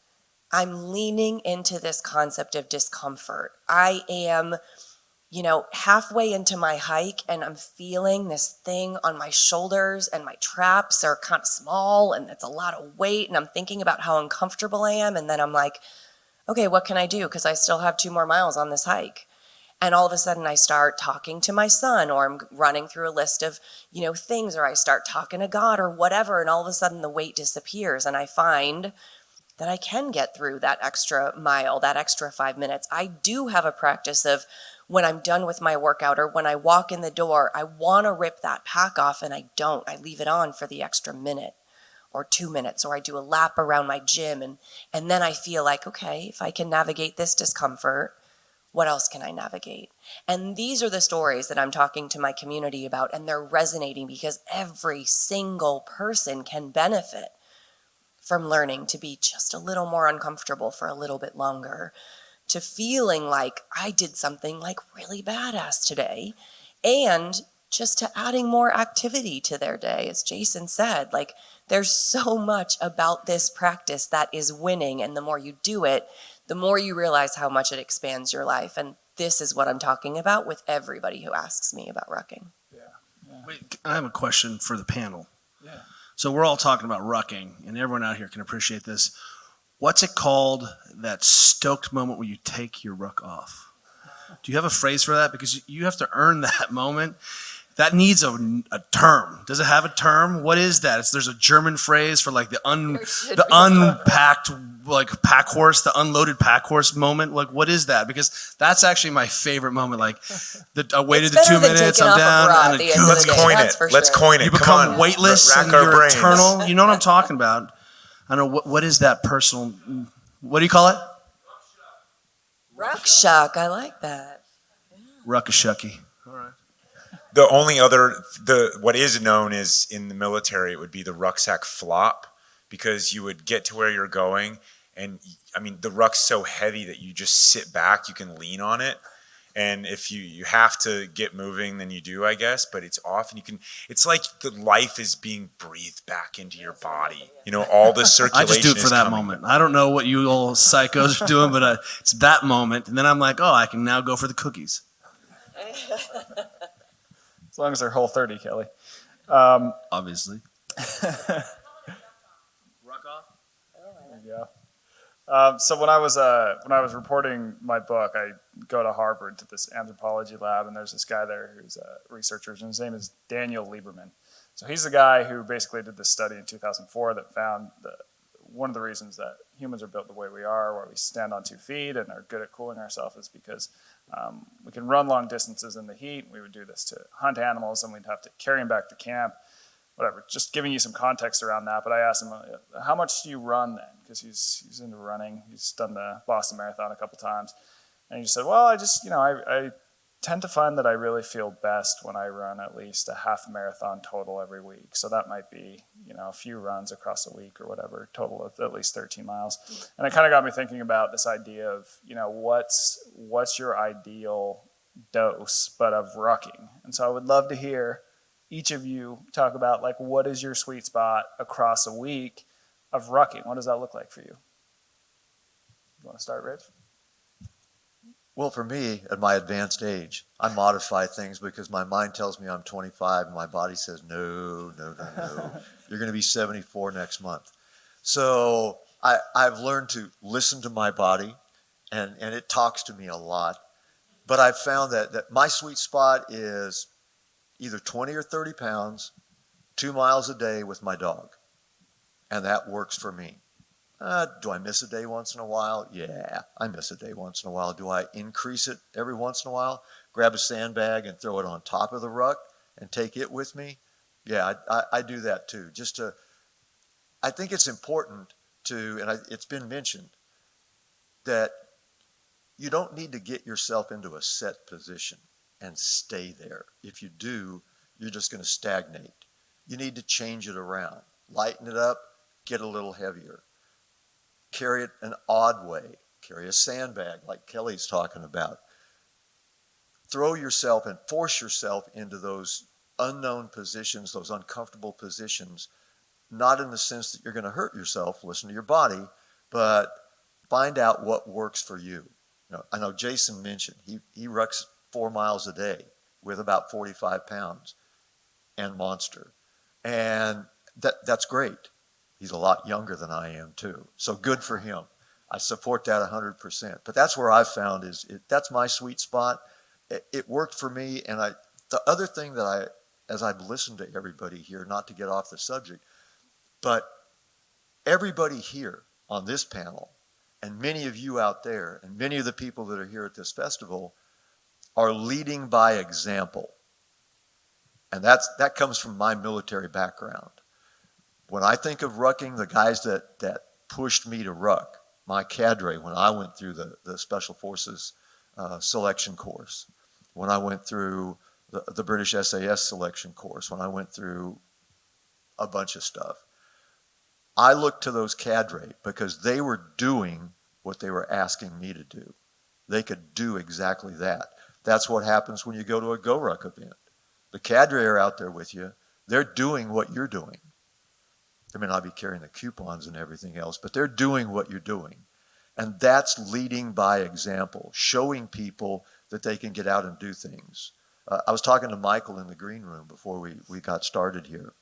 I'm leaning into this concept of discomfort. I am halfway into my hike and I'm feeling this thing on my shoulders and my traps are kind of small and it's a lot of weight and I'm thinking about how uncomfortable I am. And then I'm like, okay, what can I do? Because I still have 2 more miles on this hike. And all of a sudden I start talking to my son, or I'm running through a list of, things, or I start talking to God or whatever. And all of a sudden the weight disappears and I find that I can get through that extra mile, that extra 5 minutes. I do have a practice of when I'm done with my workout or when I walk in the door, I want to rip that pack off and I don't. I leave it on for the extra minute or 2 minutes, or I do a lap around my gym and then I feel like, okay, if I can navigate this discomfort, what else can I navigate? And these are the stories that I'm talking to my community about, and they're resonating because every single person can benefit from learning to be just a little more uncomfortable for a little bit longer, to feeling like I did something really badass today, and just to adding more activity to their day. As Jason said, there's so much about this practice that is winning, and the more you do it, the more you realize how much it expands your life. And this is what I'm talking about with everybody who asks me about rucking. Yeah. Wait, I have a question for the panel. Yeah. So we're all talking about rucking, and everyone out here can appreciate this. What's it called, that stoked moment where you take your ruck off? Do you have a phrase for that? Because you have to earn that moment. That needs a term. Does it have a term? What is that? There's a German phrase for like the unpacked like pack horse, the unloaded pack horse moment. Like what is that? Because that's actually my favorite moment. Like I waited the 2 minutes, I'm down, and let's coin it. Let's coin it. You become weightless and you're eternal. You know what I'm talking about? I don't know what is that personal. What do you call it? Ruckchuck. I like that. Ruckashucky. All right. The only other, what is known is in the military, it would be the rucksack flop, because you would get to where you're going, and I mean the ruck's so heavy that you just sit back, you can lean on it, and if you have to get moving, then you do, I guess. But it's often it's like the life is being breathed back into your body. You know, all the circulation. I just do it for that moment. I don't know what you all psychos are doing, but it's that moment, and then I'm like, oh, I can now go for the cookies. As long as they're Whole30, Kelly. Obviously. Rock off. There you go. So when I was reporting my book, I go to Harvard to this anthropology lab, and there's this guy there who's a researcher, and his name is Daniel Lieberman. So he's the guy who basically did this study in 2004 that found one of the reasons that humans are built the way we are, why we stand on 2 feet and are good at cooling ourselves, is because we can run long distances in the heat. We would do this to hunt animals, and we'd have to carry them back to camp, whatever. Just giving you some context around that. But I asked him, how much do you run then? Because he's into running. He's done the Boston Marathon a couple times. And he just said, well, I tend to find that I really feel best when I run at least a half marathon total every week. So that might be, a few runs across a week or whatever, total of at least 13 miles. And it kind of got me thinking about this idea of, what's your ideal dose, but of rucking. And so I would love to hear each of you talk about, like, what is your sweet spot across a week of rucking? What does that look like for you? You want to start, Rich? Well, for me, at my advanced age, I modify things because my mind tells me I'm 25 and my body says, no. You're going to be 74 next month. So I've learned to listen to my body, and it talks to me a lot. But I've found that my sweet spot is either 20 or 30 pounds, 2 miles a day with my dog. And that works for me. Do I miss a day once in a while? Yeah, I miss a day once in a while. Do I increase it every once in a while? Grab a sandbag and throw it on top of the ruck and take it with me? Yeah, I do that too. I think it's important it's been mentioned, that you don't need to get yourself into a set position and stay there. If you do, you're just going to stagnate. You need to change it around. Lighten it up, get a little heavier. Carry it an odd way. Carry a sandbag like Kelly's talking about. Throw yourself and force yourself into those unknown positions, those uncomfortable positions, not in the sense that you're going to hurt yourself, listen to your body, but find out what works for you. I know Jason mentioned he rucks 4 miles a day with about 45 pounds and Monster. And that's great. He's a lot younger than I am too. So good for him. I support that 100%. But that's where I've found that's my sweet spot. It worked for me. And the other thing that as I've listened to everybody here, not to get off the subject, but everybody here on this panel, and many of you out there, and many of the people that are here at this festival are leading by example. And that comes from my military background. When I think of rucking, the guys that pushed me to ruck, my cadre, when I went through the Special Forces selection course, when I went through the British SAS selection course, when I went through a bunch of stuff, I looked to those cadre because they were doing what they were asking me to do. They could do exactly that. That's what happens when you go to a GORUCK event. The cadre are out there with you. They're doing what you're doing. They may not be carrying the coupons and everything else, but they're doing what you're doing. And that's leading by example, showing people that they can get out and do things. I was talking to Michael in the green room before we got started here.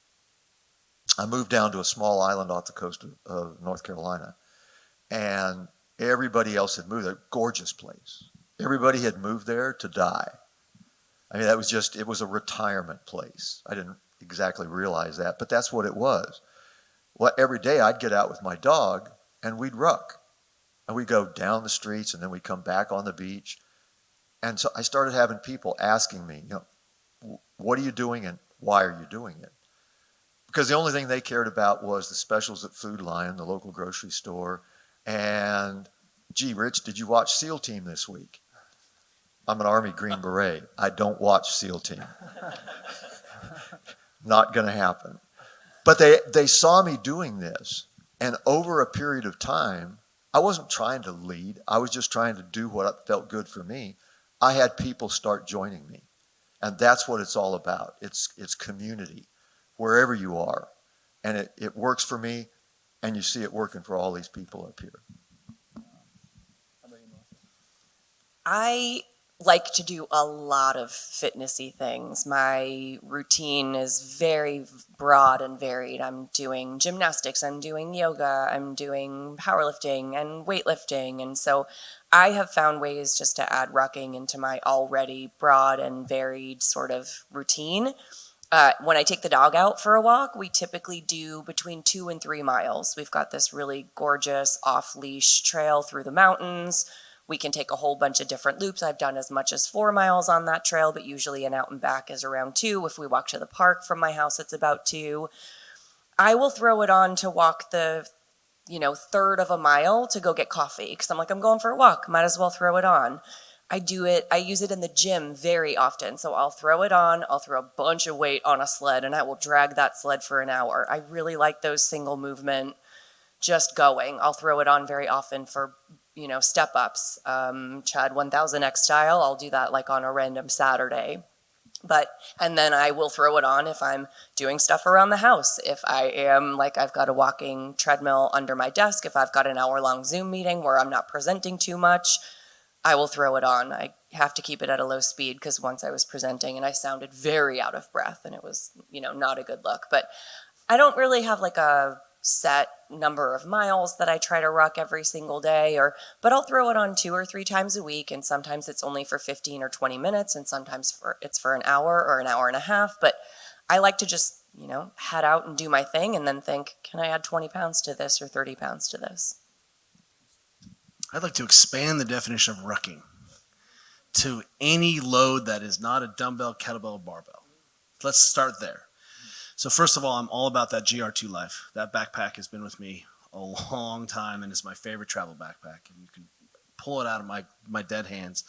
I moved down to a small island off the coast of North Carolina, and everybody else had moved there. Gorgeous place. Everybody had moved there to die. I mean, it was a retirement place. I didn't exactly realize that, but that's what it was. Well, every day I'd get out with my dog and we'd ruck. And we'd go down the streets and then we'd come back on the beach. And so I started having people asking me, what are you doing and why are you doing it? Because the only thing they cared about was the specials at Food Lion, the local grocery store. And, gee, Rich, did you watch SEAL Team this week? I'm an Army Green Beret. I don't watch SEAL Team. Not going to happen. But they saw me doing this. And over a period of time, I wasn't trying to lead. I was just trying to do what felt good for me. I had people start joining me. And that's what it's all about. It's community, wherever you are. And it works for me, and you see it working for all these people up here. I like to do a lot of fitnessy things. My routine is very broad and varied. I'm doing gymnastics, I'm doing yoga, I'm doing powerlifting and weightlifting. And so I have found ways just to add rucking into my already broad and varied sort of routine. When I take the dog out for a walk, we typically do between 2 and 3 miles. We've got this really gorgeous off-leash trail through the mountains. We can take a whole bunch of different loops. I've done as much as 4 miles on that trail, but usually an out and back is around 2. If we walk to the park from my house, it's about 2. I will throw it on to walk the, third of a mile to go get coffee because I'm like, I'm going for a walk. Might as well throw it on. I use it in the gym very often. So I'll throw it on, I'll throw a bunch of weight on a sled, and I will drag that sled for an hour. I really like those single movement, just going. I'll throw it on very often for step ups, Chad 1000X style. I'll do that like on a random Saturday. And then I will throw it on if I'm doing stuff around the house. If I am I've got a walking treadmill under my desk, if I've got an hour-long Zoom meeting where I'm not presenting too much, I will throw it on. I have to keep it at a low speed because once I was presenting and I sounded very out of breath and it was, not a good look. But I don't really have a set number of miles that I try to ruck every single day, but I'll throw it on 2 or 3 times a week, and sometimes it's only for 15 or 20 minutes, and sometimes it's for an hour or an hour and a half. But I like to just, head out and do my thing and then think, can I add 20 pounds to this or 30 pounds to this? I'd like to expand the definition of rucking to any load that is not a dumbbell, kettlebell, or barbell. Let's start there. So first of all, I'm all about that GR2 life. That backpack has been with me a long time and is my favorite travel backpack. And you can pull it out of my dead hands.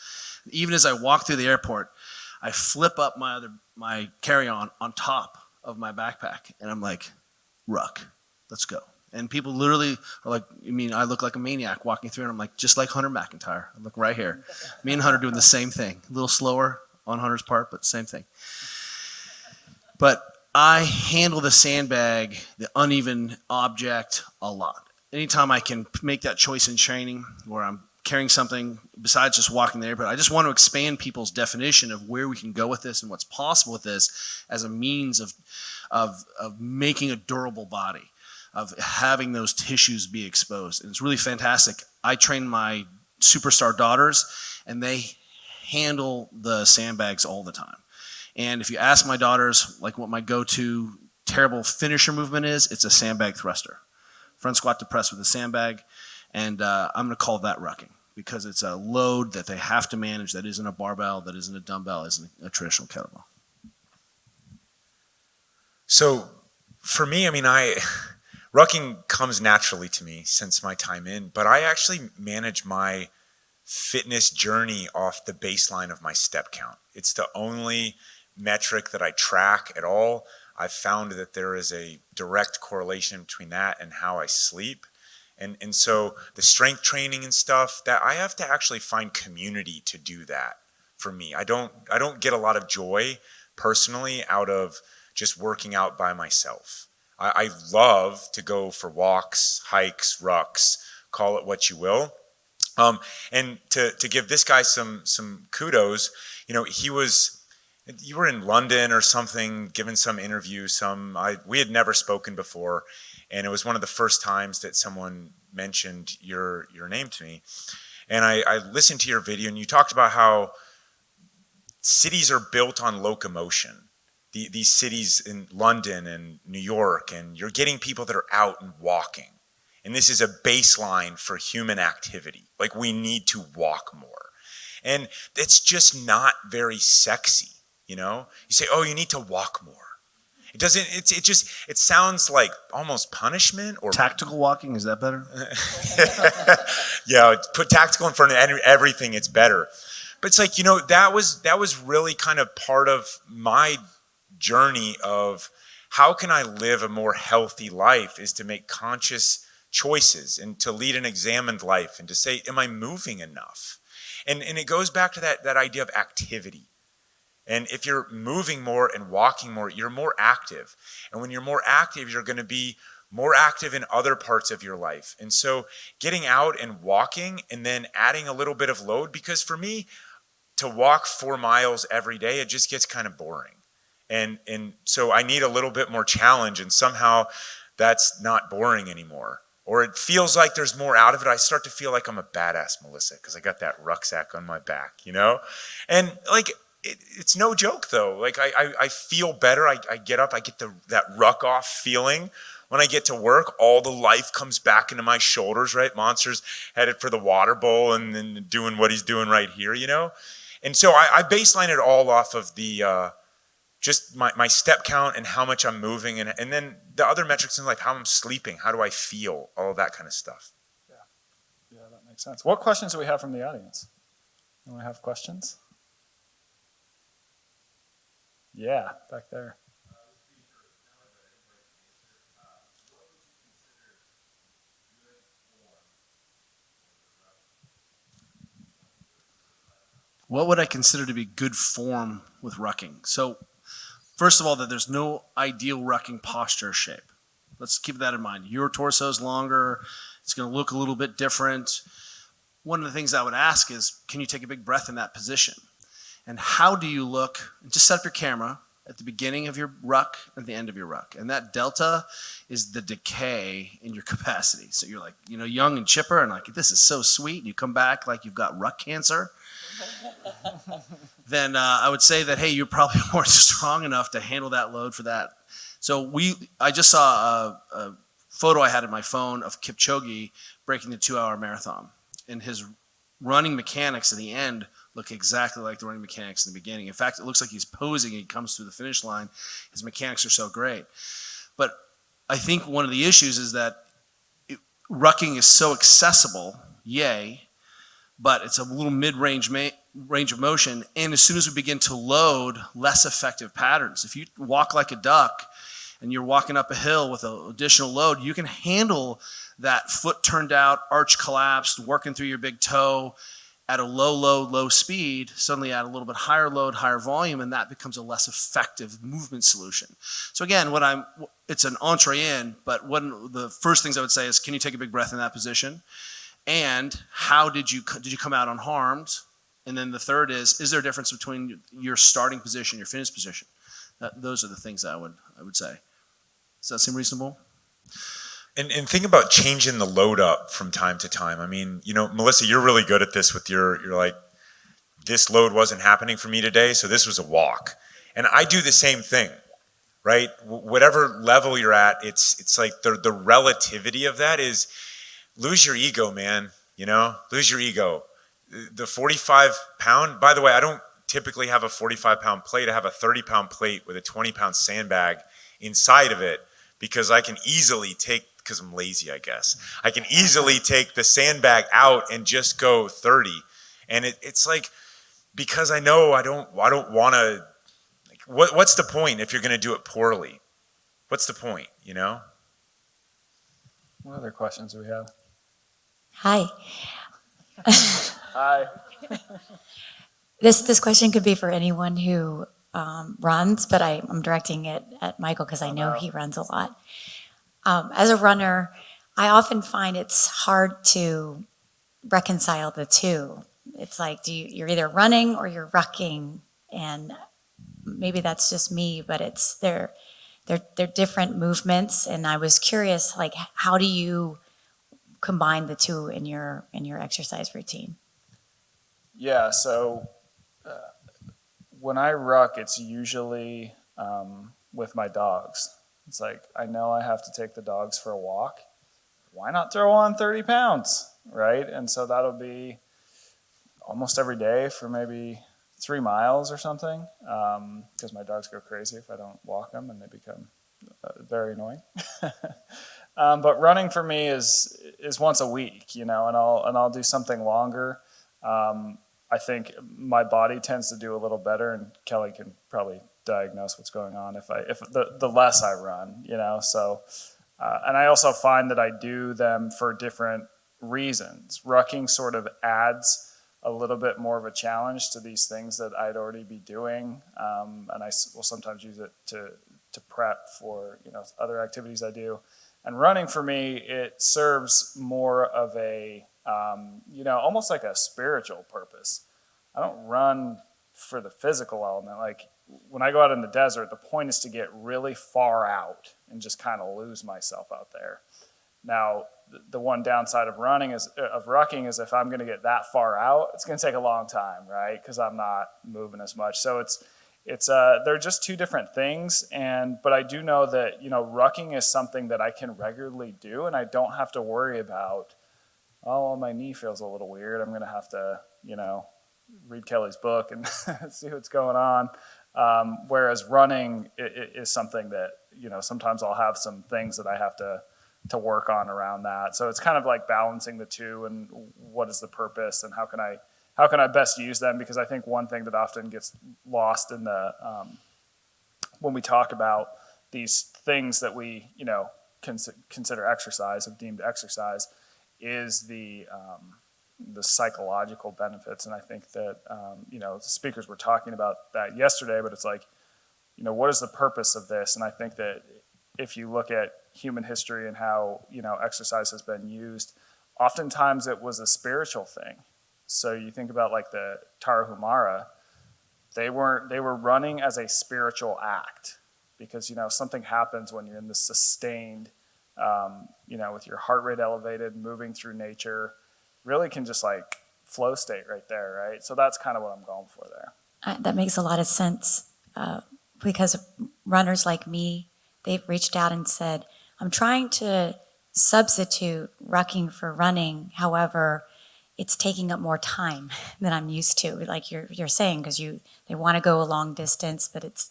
Even as I walk through the airport, I flip up my carry-on on top of my backpack, and I'm like, ruck, let's go. And people literally are like, I look like a maniac walking through, and I'm like, just like Hunter McIntyre. I look right here. Me and Hunter doing the same thing. A little slower on Hunter's part, but same thing. But I handle the sandbag, the uneven object, a lot. Anytime I can make that choice in training where I'm carrying something besides just walking the airport, I just want to expand people's definition of where we can go with this and what's possible with this as a means of making a durable body, of having those tissues be exposed. And it's really fantastic. I train my superstar daughters, and they handle the sandbags all the time. And if you ask my daughters what my go-to terrible finisher movement is, it's a sandbag thruster. Front squat to press with a sandbag, and I'm going to call that rucking because it's a load that they have to manage that isn't a barbell, that isn't a dumbbell, isn't a traditional kettlebell. So for me, rucking comes naturally to me since my time in, but I actually manage my fitness journey off the baseline of my step count. It's the only metric that I track at all. I've found that there is a direct correlation between that and how I sleep. And so the strength training and stuff, that I have to actually find community to do that for me. I don't get a lot of joy personally out of just working out by myself. I love to go for walks, hikes, rucks, call it what you will. And to give this guy some kudos, you were in London or something, giving some interview, we had never spoken before, and it was one of the first times that someone mentioned your name to me. And I listened to your video, and you talked about how cities are built on locomotion. These cities in London and New York, and you're getting people that are out and walking. And this is a baseline for human activity. Like, we need to walk more. And it's just not very sexy, you know? You say, oh, you need to walk more. It doesn't, it sounds like almost punishment or Tactical walking, is that better? Yeah, put tactical in front of everything, it's better. But it's like, you know, that was really kind of part of my journey of how can I live a more healthy life, is to make conscious choices and to lead an examined life and to say, am I moving enough? And it goes back to that idea of activity. And if you're moving more and walking more, you're more active. And when you're more active, you're going to be more active in other parts of your life. And so getting out and walking and then adding a little bit of load, because for me, to walk 4 miles every day, it just gets kind of boring. And so I need a little bit more challenge, and somehow that's not boring anymore. Or it feels like there's more out of it. I start to feel like I'm a badass, Melissa, because I got that rucksack on my back, you know? And like, it's no joke though. Like I feel better. I get up, I get that ruck off feeling. When I get to work, all the life comes back into my shoulders, right? Monster's headed for the water bowl and then doing what he's doing right here, you know? And so I baseline it all off of the, just my step count and how much I'm moving, and then the other metrics in life, how I'm sleeping, how do I feel, all of that kind of stuff. Yeah, that makes sense. What questions do we have from the audience? Anyone have questions? Yeah, back there. What would I consider to be good form with rucking? So, first of all, that there's no ideal rucking posture shape. Let's keep that in mind. Your torso is longer. It's going to look a little bit different. One of the things I would ask is, can you take a big breath in that position? And how do you look? Just set up your camera at the beginning of your ruck, at the end of your ruck. And that delta is the decay in your capacity. So you're like, you know, young and chipper and like, this is so sweet. And you come back like you've got ruck cancer. Then I would say that, hey, you're probably more strong enough to handle that load for that. So I just saw a photo I had in my phone of Kipchoge breaking the 2-hour marathon. And his running mechanics at the end look exactly like the running mechanics in the beginning. In fact, it looks like he's posing and he comes through the finish line. His mechanics are so great. But I think one of the issues is that rucking is so accessible, yay, but it's a little mid-range range of motion. And as soon as we begin to load less effective patterns, if you walk like a duck and you're walking up a hill with an additional load, you can handle that foot turned out, arch collapsed, working through your big toe at a low speed, suddenly add a little bit higher load, higher volume, and that becomes a less effective movement solution. So again, it's an entree in, but one of the first things I would say is, can you take a big breath in that position? And how did you come out unharmed? And then the third is there a difference between your starting position, your finish position? Those are the things I would say. Does that seem reasonable? And think about changing the load up from time to time. I mean, you know, Melissa, you're really good at this with you're like, this load wasn't happening for me today, so this was a walk. And I do the same thing, right? Whatever level you're at, it's like the relativity of that is, lose your ego, man, you know, lose your ego. The 45-pound, by the way, I don't typically have a 45-pound plate. I have a 30-pound plate with a 20-pound sandbag inside of it, because I can easily take, because I'm lazy, I guess, I can easily take the sandbag out and just go 30. And it's like, because I know I don't want to, like, what's the point if you're going to do it poorly? What's the point, you know? What other questions do we have? Hi. Hi. This question could be for anyone who runs, but I'm directing it at Michael because I know he runs a lot. As a runner, I often find it's hard to reconcile the two. It's like you're either running or you're rucking, and maybe that's just me, but they're different movements. And I was curious, like, how do you combine the two in your exercise routine? Yeah, so when I ruck, it's usually with my dogs. It's like, I know I have to take the dogs for a walk. Why not throw on 30 pounds, right? And so that'll be almost every day for maybe 3 miles or something, because my dogs go crazy if I don't walk them, and they become very annoying. But running for me is once a week, and I'll do something longer. I think my body tends to do a little better, and Kelly can probably diagnose what's going on if the less I run, So, and I also find that I do them for different reasons. Rucking sort of adds a little bit more of a challenge to these things that I'd already be doing, and I will sometimes use it to prep for other activities I do. And running for me, it serves more of a almost like a spiritual purpose. I don't run for the physical element. Like when I go out in the desert, the point is to get really far out and just kind of lose myself out there. Now, the one downside of rucking is if I'm going to get that far out, it's going to take a long time, right? Because I'm not moving as much. So they're just two different things. But I do know that rucking is something that I can regularly do, and I don't have to worry about, oh, my knee feels a little weird. I'm going to have to read Kelly's book and see what's going on. Whereas running is something that sometimes I'll have some things that I have to work on around that. So it's kind of like balancing the two, and what is the purpose, and how can I best use them? Because I think one thing that often gets lost in the when we talk about these things that we consider exercise, have deemed exercise, is the psychological benefits. And I think that the speakers were talking about that yesterday, but it's like, what is the purpose of this? And I think that if you look at human history and how exercise has been used, oftentimes it was a spiritual thing. So you think about like the Tarahumara, they were running as a spiritual act, because something happens when you're in this sustained with your heart rate elevated, moving through nature, really can just like flow state right there, right? So that's kind of what I'm going for there. That makes a lot of sense, because runners like me, they've reached out and said, I'm trying to substitute rucking for running. However, it's taking up more time than I'm used to, like you're saying, because they want to go a long distance, but it's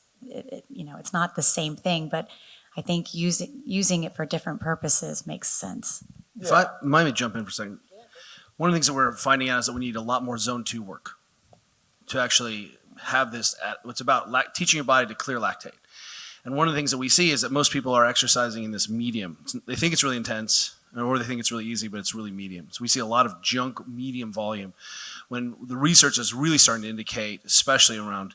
not the same thing. But I think using it for different purposes makes sense. If I might jump in for a second. One of the things that we're finding out is that we need a lot more zone 2 work to actually have this. It's about teaching your body to clear lactate. And one of the things that we see is that most people are exercising in this medium. They think it's really intense, or they think it's really easy, but it's really medium. So we see a lot of junk medium volume, when the research is really starting to indicate, especially around,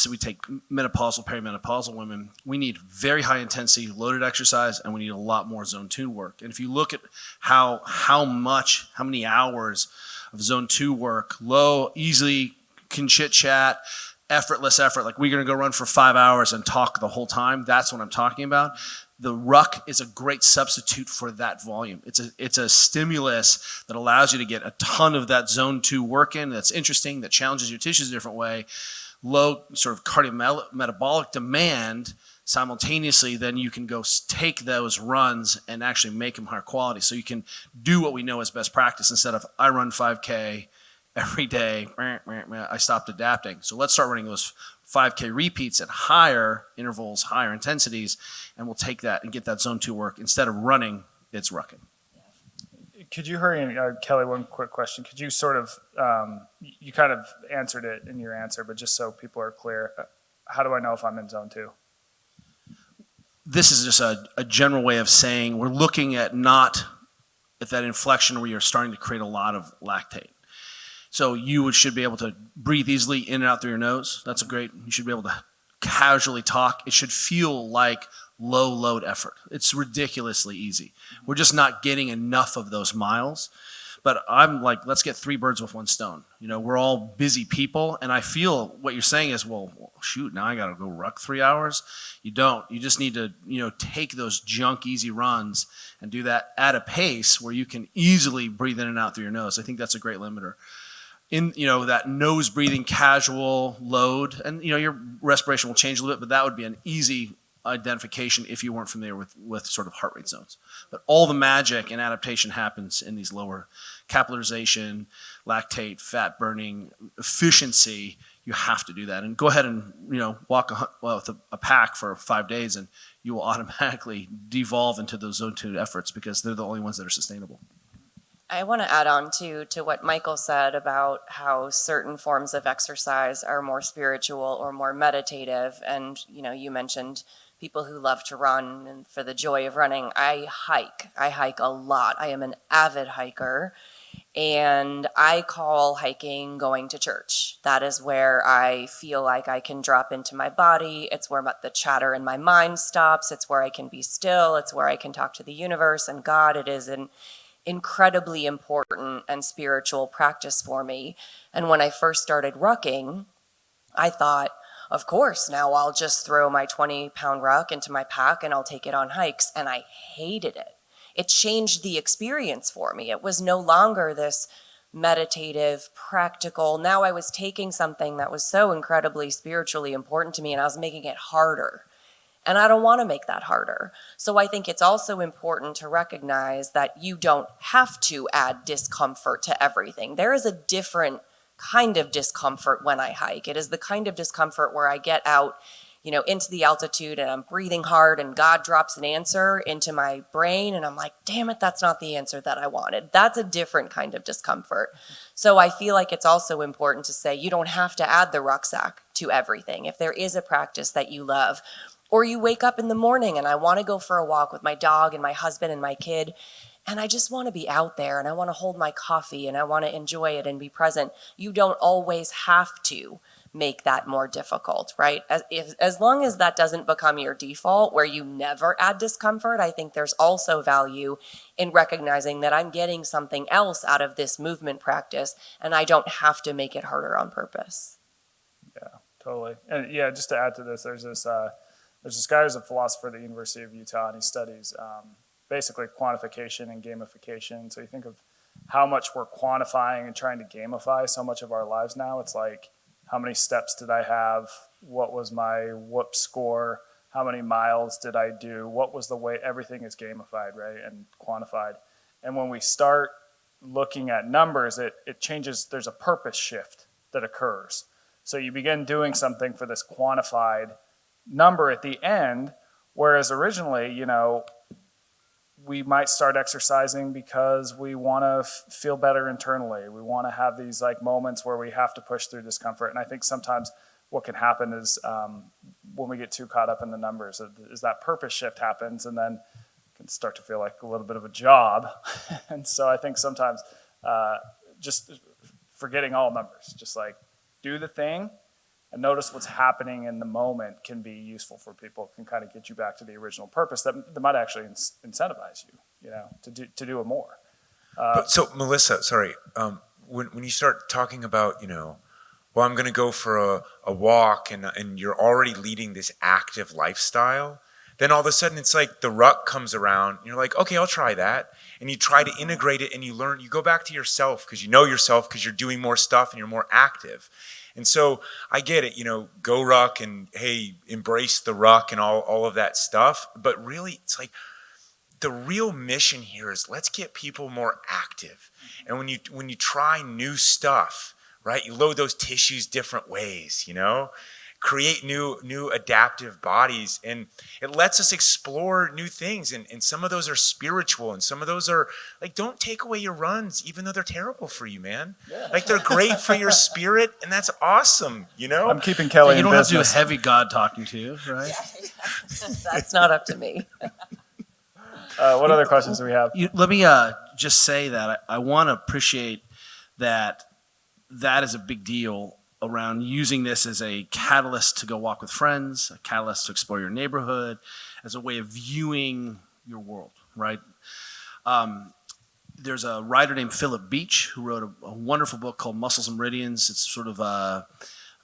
we take menopausal, perimenopausal women, we need very high intensity loaded exercise, and we need a lot more zone 2 work. And if you look at how many hours of zone 2 work, low, easily can chit chat, effortless effort, like we're going to go run for 5 hours and talk the whole time. That's what I'm talking about. The ruck is a great substitute for that volume. It's a stimulus that allows you to get a ton of that zone 2 work in. That's interesting, that challenges your tissues a different way. Low sort of cardiometabolic demand, simultaneously then you can go take those runs and actually make them higher quality. So you can do what we know as best practice, instead of I run 5K every day, I stopped adapting. So let's start running those 5K repeats at higher intervals, higher intensities, and we'll take that and get that zone 2 work. Instead of running, it's rucking. Could you hurry, Kelly, one quick question. Could you sort of, you kind of answered it in your answer, but just so people are clear, how do I know if I'm in zone 2? This is just a general way of saying we're looking at not at that inflection where you're starting to create a lot of lactate. So you should be able to breathe easily in and out through your nose. That's you should be able to casually talk. It should feel like low load effort. It's ridiculously easy. We're just not getting enough of those miles. But I'm like, let's get 3 birds with 1 stone. You know, we're all busy people, and I feel what you're saying is, well, shoot, now I got to go ruck 3 hours. You don't. You just need to, take those junk easy runs and do that at a pace where you can easily breathe in and out through your nose. I think that's a great limiter. In that nose breathing casual load, and your respiration will change a little bit, but that would be an easy identification if you weren't familiar with sort of heart rate zones. But all the magic and adaptation happens in these lower capillarization, lactate, fat burning, efficiency. You have to do that, and go ahead and walk with a pack for 5 days, and you will automatically devolve into those zone 2 efforts because they're the only ones that are sustainable. I want to add on to what Michael said about how certain forms of exercise are more spiritual or more meditative. And, you mentioned people who love to run and for the joy of running. I hike a lot. I am an avid hiker, and I call hiking going to church. That is where I feel like I can drop into my body. It's where the chatter in my mind stops. It's where I can be still. It's where I can talk to the universe and God. It is an incredibly important and spiritual practice for me. And when I first started rucking, I thought, of course, now I'll just throw my 20-pound ruck into my pack and I'll take it on hikes. And I hated it. It changed the experience for me. It was no longer this meditative, practical. Now I was taking something that was so incredibly spiritually important to me and I was making it harder. And I don't want to make that harder. So I think it's also important to recognize that you don't have to add discomfort to everything. There is a different kind of discomfort when I hike. It is the kind of discomfort where I get out, into the altitude and I'm breathing hard and God drops an answer into my brain and I'm like, damn it, that's not the answer that I wanted. That's a different kind of discomfort. So I feel like it's also important to say you don't have to add the rucksack to everything. If there is a practice that you love, or you wake up in the morning and I want to go for a walk with my dog and my husband and my kid, and I just want to be out there and I want to hold my coffee and I want to enjoy it and be present. You don't always have to make that more difficult, right? As long as that doesn't become your default where you never add discomfort, I think there's also value in recognizing that I'm getting something else out of this movement practice and I don't have to make it harder on purpose. Yeah, totally. And yeah, just to add to this, there's this guy who's a philosopher at the University of Utah, and he studies basically quantification and gamification. So you think of how much we're quantifying and trying to gamify so much of our lives now. It's like, how many steps did I have? What was my whoop score? How many miles did I do? What was the weight? Everything is gamified, right, and quantified. And when we start looking at numbers, it changes. There's a purpose shift that occurs. So you begin doing something for this quantified number at the end, whereas originally, we might start exercising because we want to feel better internally. We want to have these moments where we have to push through discomfort. And I think sometimes what can happen is when we get too caught up in the numbers, is that purpose shift happens, and then it can start to feel like a little bit of a job. And so I think sometimes just forgetting all numbers, just do the thing, and notice what's happening in the moment can be useful for people, can kind of get you back to the original purpose that might actually incentivize you, to do it more. So Melissa, sorry, when you start talking about, well, I'm going to go for a walk and you're already leading this active lifestyle, then all of a sudden it's like the ruck comes around and you're like, okay, I'll try that. And you try to integrate it and you go back to yourself because you know yourself because you're doing more stuff and you're more active. And so I get it, GORUCK and hey, embrace the ruck and all of that stuff. But really, it's like the real mission here is let's get people more active. And when you try new stuff, right, you load those tissues different ways, create new adaptive bodies, and it lets us explore new things. And some of those are spiritual, and some of those are don't take away your runs, even though they're terrible for you, man. Yeah. They're great for your spirit, and that's awesome, I'm keeping Kelly in business. You don't have to do a heavy God talking to you, right? That's not up to me. What other questions do we have? Let me just say that I want to appreciate that is a big deal around using this as a catalyst to go walk with friends, a catalyst to explore your neighborhood, as a way of viewing your world, right? there's a writer named Philip Beach who wrote a wonderful book called Muscles and Meridians. It's sort of a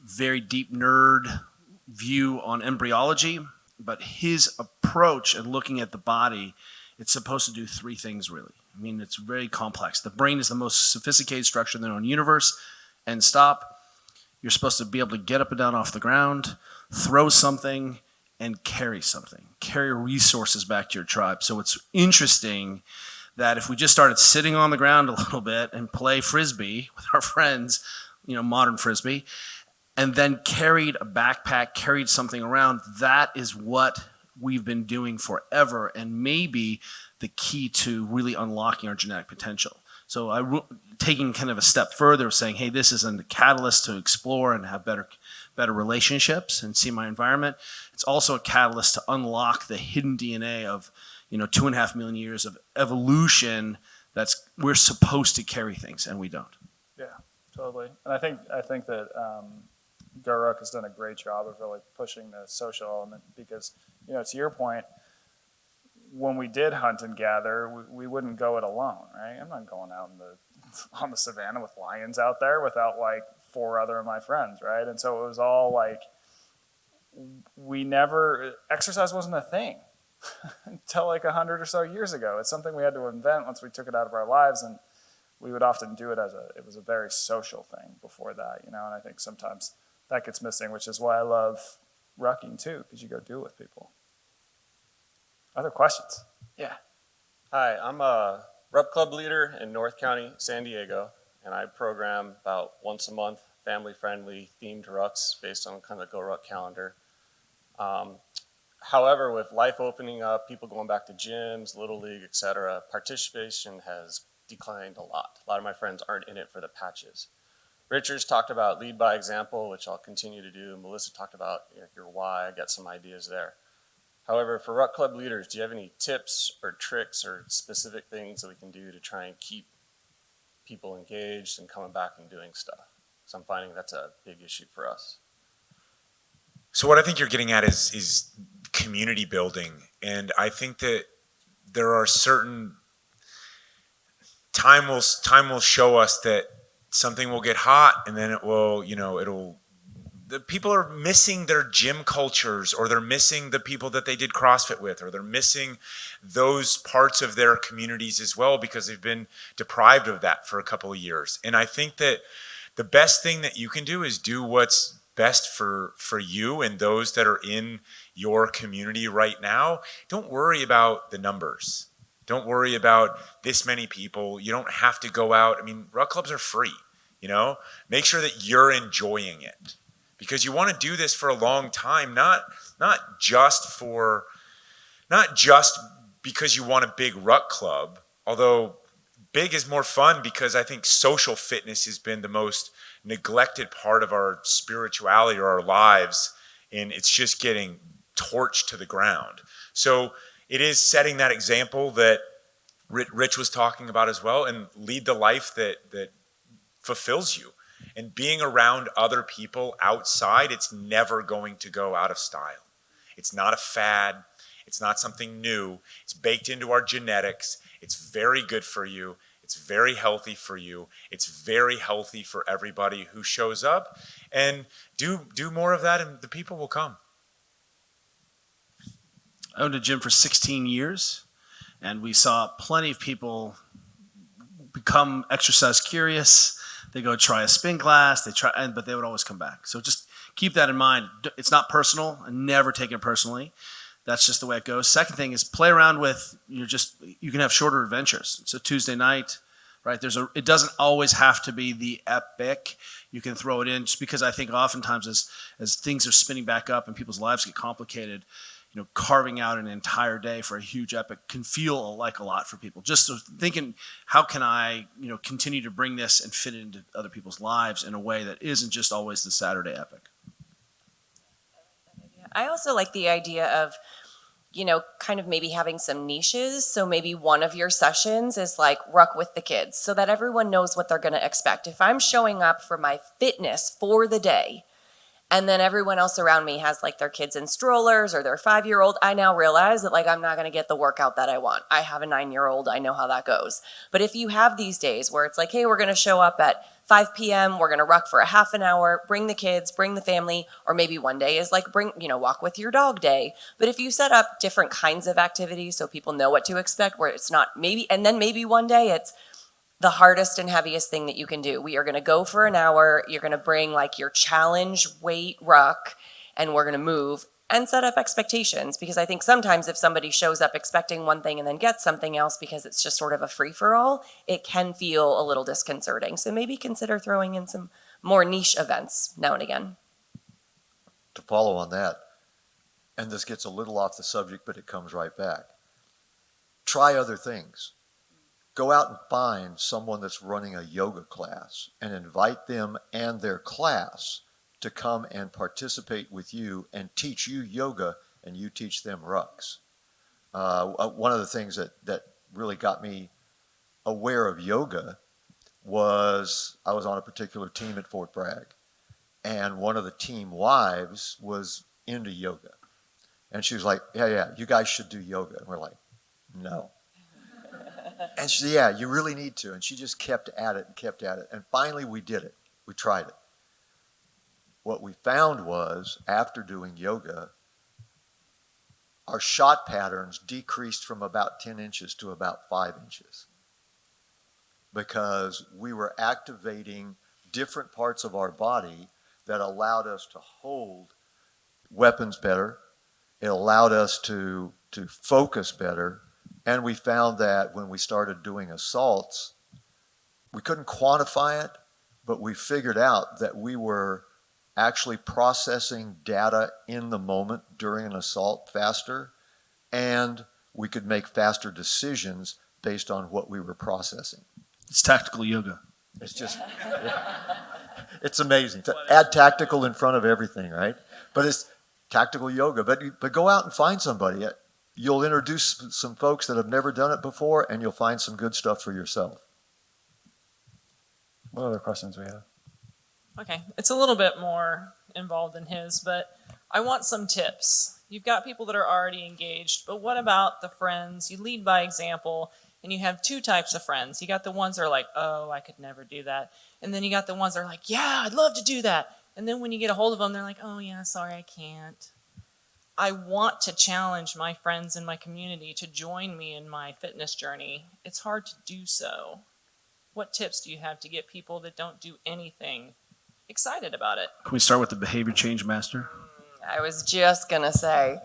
very deep nerd view on embryology, but his approach and looking at the body, it's supposed to do three things really. I mean, it's very complex. The brain is the most sophisticated structure in the known universe. And stop. You're supposed to be able to get up and down off the ground, throw something, and carry something. Carry resources back to your tribe. So it's interesting that if we just started sitting on the ground a little bit and play frisbee with our friends, modern frisbee, and then carried a backpack, carried something around, that is what we've been doing forever and maybe the key to really unlocking our genetic potential. So taking kind of a step further, saying, hey, this is a catalyst to explore and have better relationships and see my environment. It's also a catalyst to unlock the hidden DNA of 2.5 million years of evolution. We're supposed to carry things and we don't. Yeah, totally. And I think that GORUCK has done a great job of really pushing the social element because, to your point, when we did hunt and gather, we wouldn't go it alone, right? I'm not going out on the savannah with lions out there without like 4 other of my friends, right? And so it was all like, exercise wasn't a thing until like 100 or so years ago. It's something we had to invent once we took it out of our lives, and we would often do it it was a very social thing before that, and I think sometimes that gets missing, which is why I love rucking too, because you go do it with people. Other questions? Yeah. Hi, I'm a rep club leader in North County, San Diego, and I program about once a month, family-friendly themed rucks based on kind of the GORUCK calendar. However, with life opening up, people going back to gyms, Little League, etc., participation has declined a lot. A lot of my friends aren't in it for the patches. Richard's talked about lead by example, which I'll continue to do. Melissa talked about your why. I got some ideas there. However, for ruck club leaders, do you have any tips or tricks or specific things that we can do to try and keep people engaged and coming back and doing stuff? So I'm finding that's a big issue for us. So what I think you're getting at is community building. And I think that there are certain time will show us that something will get hot, and then the people are missing their gym cultures, or they're missing the people that they did CrossFit with, or they're missing those parts of their communities as well because they've been deprived of that for a couple of years. And I think that the best thing that you can do is do what's best for you and those that are in your community right now. Don't worry about the numbers. Don't worry about this many people. You don't have to go out. I mean, ruck clubs are free, Make sure that you're enjoying it, because you want to do this for a long time, not just because you want a big ruck club, although big is more fun, because I think social fitness has been the most neglected part of our spirituality or our lives, and it's just getting torched to the ground. So it is setting that example that Rich was talking about as well, and lead the life that fulfills you. And being around other people outside, it's never going to go out of style. It's not a fad. It's not something new. It's baked into our genetics. It's very good for you. It's very healthy for you. It's very healthy for everybody who shows up. And do more of that, and the people will come. I owned a gym for 16 years, and we saw plenty of people become exercise curious. They go try a spin class, but they would always come back. So just keep that in mind. It's not personal, and never take it personally. That's just the way it goes. Second thing is play around with, you can have shorter adventures. It's a Tuesday night, right? It doesn't always have to be the epic. You can throw it in, just because I think oftentimes as things are spinning back up and people's lives get complicated, carving out an entire day for a huge epic can feel like a lot for people. Just thinking, how can I, continue to bring this and fit it into other people's lives in a way that isn't just always the Saturday epic. I also like the idea of, kind of maybe having some niches. So maybe one of your sessions is like ruck with the kids, so that everyone knows what they're going to expect. If I'm showing up for my fitness for the day, and then everyone else around me has like their kids in strollers or their 5-year-old, I now realize that like I'm not going to get the workout that I want. I have a 9-year-old. I know how that goes. But if you have these days where it's like, hey, we're going to show up at 5 p.m., we're going to ruck for a half an hour, bring the kids, bring the family, or maybe one day is like walk with your dog day. But if you set up different kinds of activities so people know what to expect, where it's not maybe, and then maybe one day it's the hardest and heaviest thing that you can do. We are going to go for an hour. You're going to bring like your challenge weight ruck, and we're going to move and set up expectations. Because I think sometimes if somebody shows up expecting one thing and then gets something else because it's just sort of a free-for-all, it can feel a little disconcerting. So maybe consider throwing in some more niche events now and again. To follow on that, and this gets a little off the subject, but it comes right back. Try other things. Go out and find someone that's running a yoga class and invite them and their class to come and participate with you and teach you yoga, and you teach them rucks. One of the things that really got me aware of yoga was I was on a particular team at Fort Bragg, and one of the team wives was into yoga. And she was like, yeah, you guys should do yoga. And we're like, no. And she said, yeah, you really need to. And she just kept at it and kept at it. And finally we did it. We tried it. What we found was, after doing yoga, our shot patterns decreased from about 10 inches to about 5 inches. Because we were activating different parts of our body that allowed us to hold weapons better. It allowed us to focus better. And we found that when we started doing assaults, we couldn't quantify it, but we figured out that we were actually processing data in the moment during an assault faster, and we could make faster decisions based on what we were processing. It's tactical yoga. It's just, it's amazing. To add tactical in front of everything, right? But it's tactical yoga. But go out and find somebody. You'll introduce some folks that have never done it before, and you'll find some good stuff for yourself. What other questions we have? Okay, it's a little bit more involved than his, but I want some tips. You've got people that are already engaged, but what about the friends? You lead by example, and you have two types of friends. You got the ones that are like, oh, I could never do that. And then you got the ones that are like, yeah, I'd love to do that. And then when you get a hold of them, they're like, oh, yeah, sorry, I can't. I want to challenge my friends in my community to join me in my fitness journey. It's hard to do so. What tips do you have to get people that don't do anything excited about it? Can we start with the behavior change master? I was just going to say,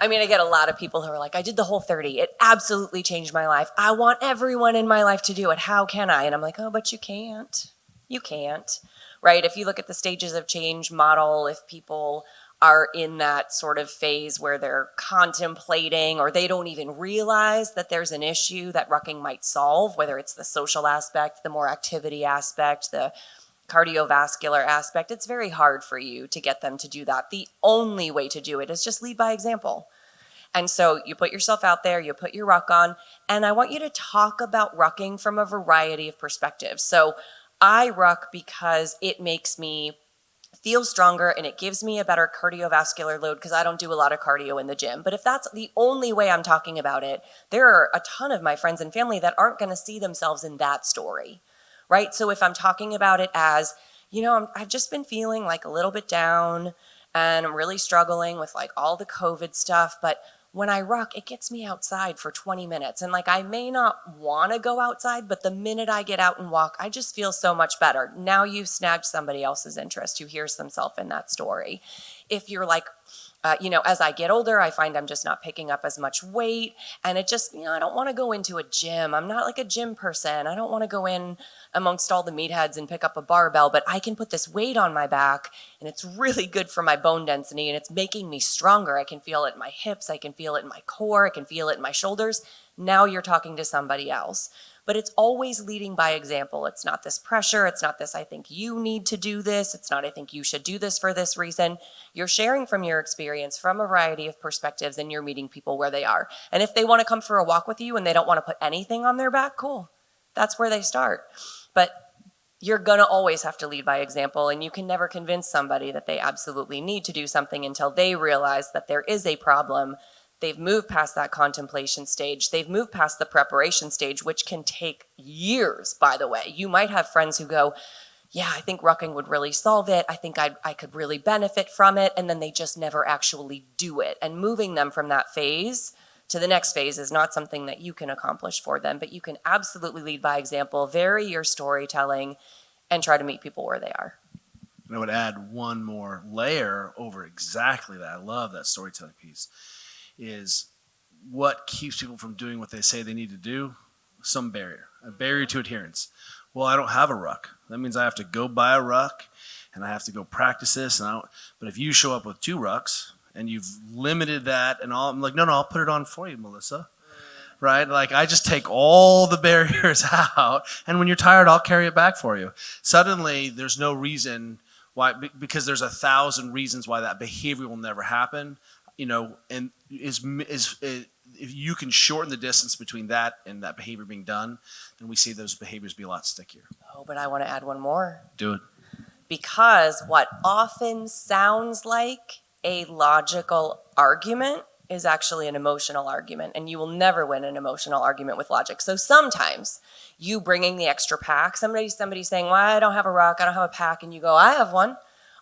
I mean, I get a lot of people who are like, I did the whole 30. It absolutely changed my life. I want everyone in my life to do it. How can I? And I'm like, oh, but you can't. You can't, right? If you look at the stages of change model, if people are in that sort of phase where they're contemplating or they don't even realize that there's an issue that rucking might solve, whether it's the social aspect, the more activity aspect, the cardiovascular aspect, it's very hard for you to get them to do that. The only way to do it is just lead by example. And so you put yourself out there, you put your ruck on, and I want you to talk about rucking from a variety of perspectives. So I ruck because it makes me feel stronger and it gives me a better cardiovascular load because I don't do a lot of cardio in the gym. But if that's the only way I'm talking about it, there are a ton of my friends and family that aren't going to see themselves in that story, right? So if I'm talking about it as, I've just been feeling like a little bit down and I'm really struggling with like all the COVID stuff, but when I ruck, it gets me outside for 20 minutes. And like, I may not want to go outside, but the minute I get out and walk, I just feel so much better. Now you've snagged somebody else's interest who hears themselves in that story. If you're like, as I get older, I find I'm just not picking up as much weight. And it just, I don't want to go into a gym. I'm not like a gym person. I don't want to go in amongst all the meatheads and pick up a barbell, but I can put this weight on my back and it's really good for my bone density and it's making me stronger. I can feel it in my hips. I can feel it in my core. I can feel it in my shoulders. Now you're talking to somebody else. But it's always leading by example. It's not this pressure. It's not this, I think you need to do this. It's not, I think you should do this for this reason. You're sharing from your experience from a variety of perspectives and you're meeting people where they are. And if they want to come for a walk with you and they don't want to put anything on their back, cool. That's where they start. But you're gonna always have to lead by example, and you can never convince somebody that they absolutely need to do something until they realize that there is a problem. They've moved past that contemplation stage. They've moved past the preparation stage, which can take years, by the way. You might have friends who go, yeah, I think rucking would really solve it. I think I could really benefit from it. And then they just never actually do it. And moving them from that phase to the next phase is not something that you can accomplish for them, but you can absolutely lead by example, vary your storytelling, and try to meet people where they are. And I would add one more layer over exactly that. I love that storytelling piece. Is what keeps people from doing what they say they need to do? Some barrier, a barrier to adherence. Well, I don't have a ruck. That means I have to go buy a ruck and I have to go practice this. But if you show up with 2 rucks and you've limited that and all, I'm like, no, I'll put it on for you, Melissa. Right? Like I just take all the barriers out, and when you're tired, I'll carry it back for you. Suddenly, there's no reason why, because there's 1,000 reasons why that behavior will never happen. And if you can shorten the distance between that and that behavior being done, then we see those behaviors be a lot stickier. Oh, but I want to add one more. Do it. Because what often sounds like a logical argument is actually an emotional argument, and you will never win an emotional argument with logic. So sometimes you bringing the extra pack, somebody saying, well, I don't have a ruck, I don't have a pack, and you go, I have one,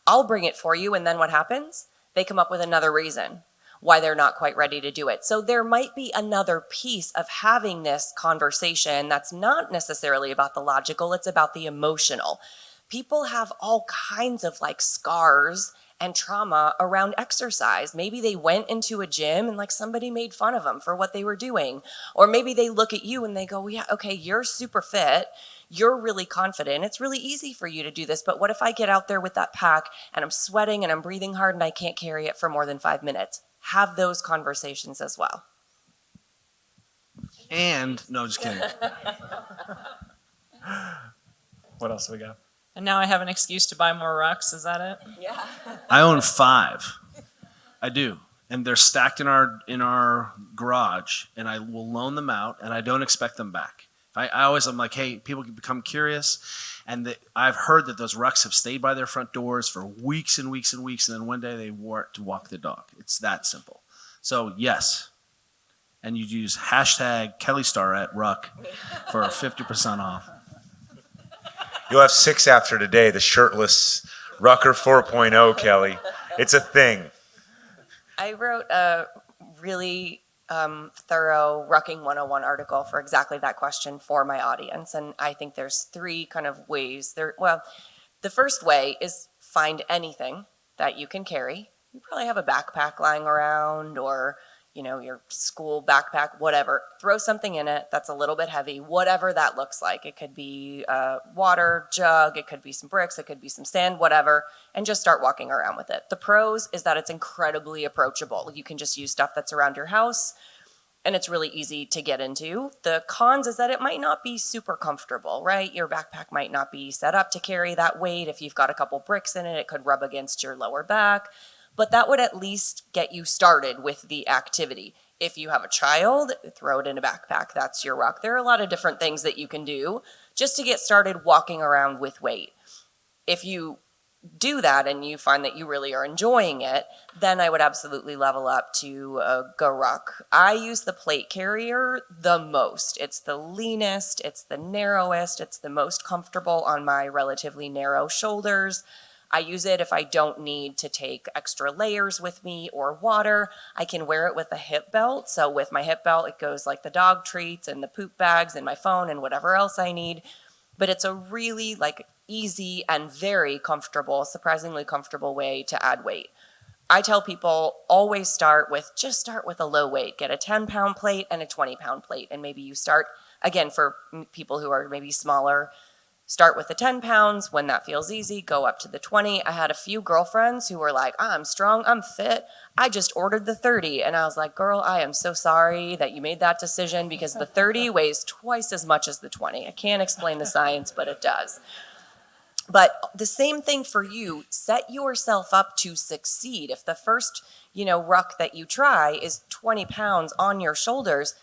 I'll bring it for you, and then what happens? They come up with another reason why they're not quite ready to do it. So there might be another piece of having this conversation that's not necessarily about the logical, it's about the emotional. People have all kinds of scars and trauma around exercise. Maybe they went into a gym and somebody made fun of them for what they were doing. Or maybe they look at you and they go, yeah, okay, you're super fit. You're really confident. It's really easy for you to do this. But what if I get out there with that pack and I'm sweating and I'm breathing hard and I can't carry it for more than 5 minutes? Have those conversations as well. And, no, just kidding. What else do we got? And now I have an excuse to buy more rucks. Is that it? Yeah. I own 5. I do. And they're stacked in our garage, and I will loan them out, and I don't expect them back. I'm like, hey, people can become curious, and I've heard that those rucks have stayed by their front doors for weeks and weeks and weeks, and then one day they wore it to walk the dog. It's that simple. So yes, and you use hashtag Kelly Starrett Ruck for 50% off. You'll have 6 after today, the shirtless Rucker 4.0, Kelly. It's a thing. I wrote a really thorough Rucking 101 article for exactly that question for my audience. And I think there's 3 kind of ways. The first way is find anything that you can carry. You probably have a backpack lying around or your school backpack, whatever. Throw something in it that's a little bit heavy, whatever that looks like. It could be a water jug, it could be some bricks, it could be some sand, whatever, and just start walking around with it. The pros is that it's incredibly approachable. You can just use stuff that's around your house, and it's really easy to get into. The cons is that it might not be super comfortable, right? Your backpack might not be set up to carry that weight. If you've got a couple bricks in it, it could rub against your lower back. But that would at least get you started with the activity. If you have a child, throw it in a backpack. That's your ruck. There are a lot of different things that you can do just to get started walking around with weight. If you do that and you find that you really are enjoying it, then I would absolutely level up to a GORUCK. I use the plate carrier the most. It's the leanest, it's the narrowest, it's the most comfortable on my relatively narrow shoulders. I use it if I don't need to take extra layers with me or water. I can wear it with a hip belt. So with my hip belt, it goes the dog treats and the poop bags and my phone and whatever else I need. But it's a really easy and very comfortable, surprisingly comfortable way to add weight. I tell people always start with a low weight. Get a 10-pound plate and a 20-pound plate. And maybe you start, again, for people who are maybe smaller, start with the 10 pounds. When that feels easy, go up to the 20. I had a few girlfriends who were like, I'm strong, I'm fit. I just ordered the 30. And I was like, girl, I am so sorry that you made that decision because the 30 weighs twice as much as the 20. I can't explain the science, but it does. But the same thing for you. Set yourself up to succeed. If the first, ruck that you try is 20 pounds on your shoulders,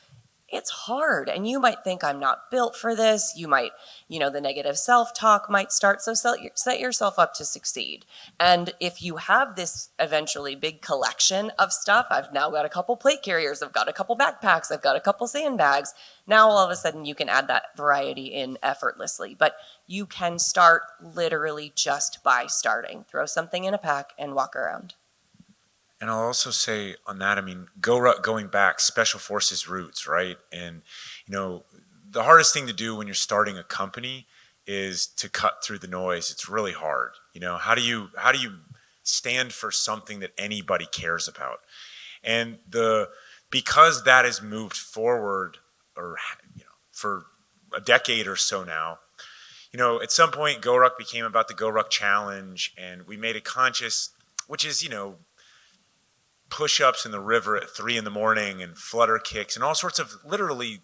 it's hard. And you might think I'm not built for this. You might, the negative self-talk might start. So set yourself up to succeed. And if you have this eventually big collection of stuff, I've now got a couple plate carriers, I've got a couple backpacks, I've got a couple sandbags. Now all of a sudden you can add that variety in effortlessly. But you can start literally just by starting. Throw something in a pack and walk around. And I'll also say on that, I mean, GORUCK going back, Special Forces roots, right? And, the hardest thing to do when you're starting a company is to cut through the noise. It's really hard. How do you stand for something that anybody cares about? And because that has moved forward for a decade or so now, at some point GORUCK became about the GORUCK Challenge, and we made a conscious, which is, push-ups in the river at 3 a.m. and flutter kicks and all sorts of literally,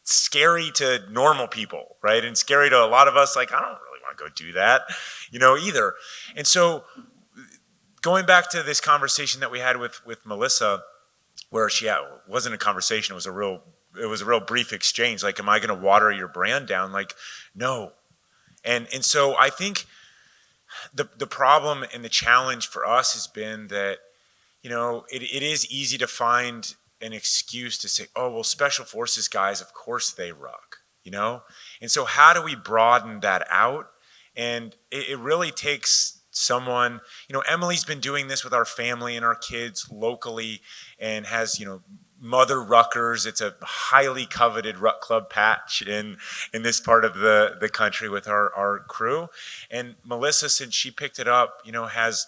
scary to normal people, right? And scary to a lot of us, like, I don't really want to go do that, either. And so going back to this conversation that we had with Melissa, where it wasn't a conversation, it was a real brief exchange. Like, am I going to water your brand down? Like, no. And so I think the problem and the challenge for us has been that, it is easy to find an excuse to say, oh, well, Special Forces guys, of course they ruck, And so how do we broaden that out? And it really takes someone, Emily's been doing this with our family and our kids locally and has, Mother Ruckers. It's a highly coveted Ruck Club patch in this part of the country with our crew. And Melissa, since she picked it up, has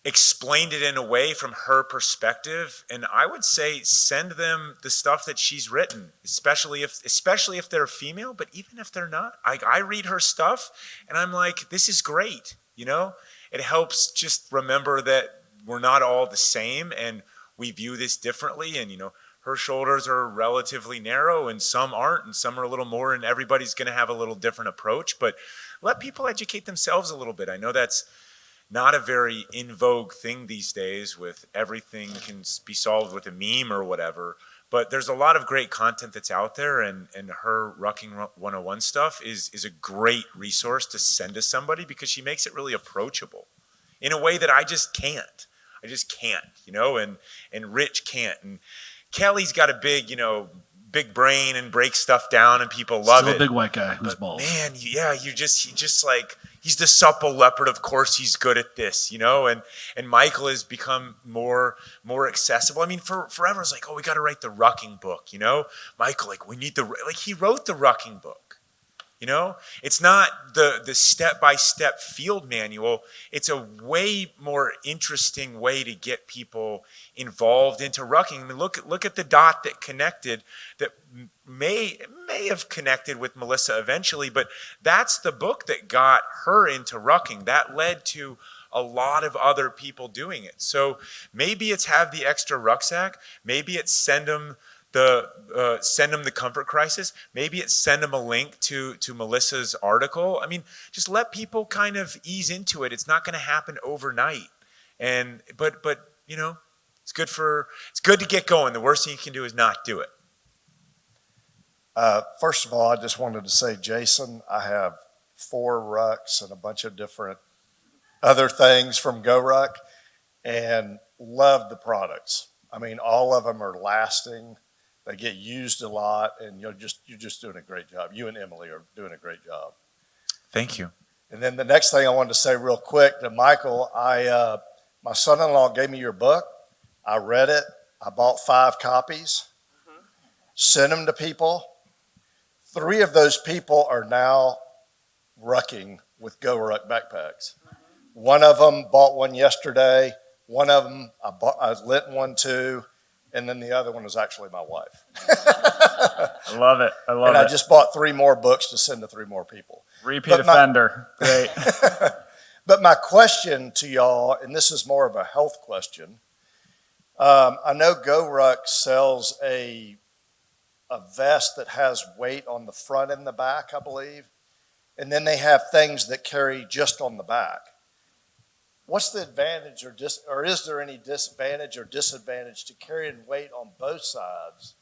explained it in a way from her perspective. And I would say send them the stuff that she's written, especially if they're female, but even if they're not. I read her stuff and I'm like, this is great. It helps just remember that we're not all the same and we view this differently. And, her shoulders are relatively narrow and some aren't, and some are a little more, and everybody's going to have a little different approach. But let people educate themselves a little bit. I know that's not a very in vogue thing these days, with everything can be solved with a meme or whatever. But there's a lot of great content that's out there, and her Rucking 101 stuff is a great resource to send to somebody because she makes it really approachable in a way that I just can't. And Rich can't. And Kelly's got a big brain and breaks stuff down and people love it. Still a big white guy who's bald. Man, yeah, he's just like, he's the Supple Leopard. Of course he's good at this, and Michael has become more accessible. I mean, forever it's like, oh, we got to write the Rucking book, Michael, like, we need he wrote the Rucking book. It's not the step-by-step field manual. It's a way more interesting way to get people involved into rucking. I mean, look at the dot that connected, that may have connected with Melissa eventually, but that's the book that got her into rucking. That led to a lot of other people doing it. So maybe it's have the extra rucksack. Maybe it's send them the comfort crisis. Maybe it's send them a link to Melissa's article. I mean, just let people kind of ease into it. It's not going to happen overnight. But it's good to get going. The worst thing you can do is not do it. First of all, I just wanted to say, Jason, I have 4 rucks and a bunch of different other things from GORUCK and love the products. I mean, all of them are lasting. They get used a lot, and you're just doing a great job. You and Emily are doing a great job. Thank you. And then the next thing I wanted to say real quick to Michael, my son-in-law gave me your book. I read it. I bought 5 copies, sent them to people. 3 of those people are now rucking with GORUCK backpacks. One of them bought one yesterday. One of them I lent one to. And then the other one was actually my wife. I love it. And I just bought 3 more books to send to 3 more people. Repeat offender. Great. But my question to y'all, and this is more of a health question. I know GORUCK sells a vest that has weight on the front and the back, I believe. And then they have things that carry just on the back. what's the advantage or is there any disadvantage or disadvantage to carrying weight on both sides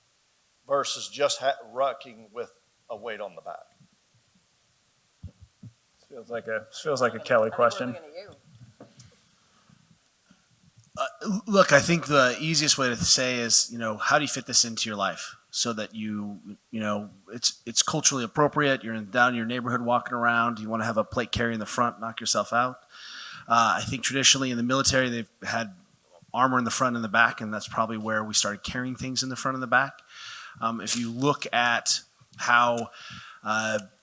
versus just rucking with a weight on the back? Feels like a Kelly question. Look, I think the easiest way to say is, how do you fit this into your life so that it's culturally appropriate. You're down in your neighborhood walking around. You want to have a plate carrier in the front, knock yourself out. I think traditionally in the military, they've had armor in the front and the back, and that's probably where we started carrying things in the front and the back. If you look at how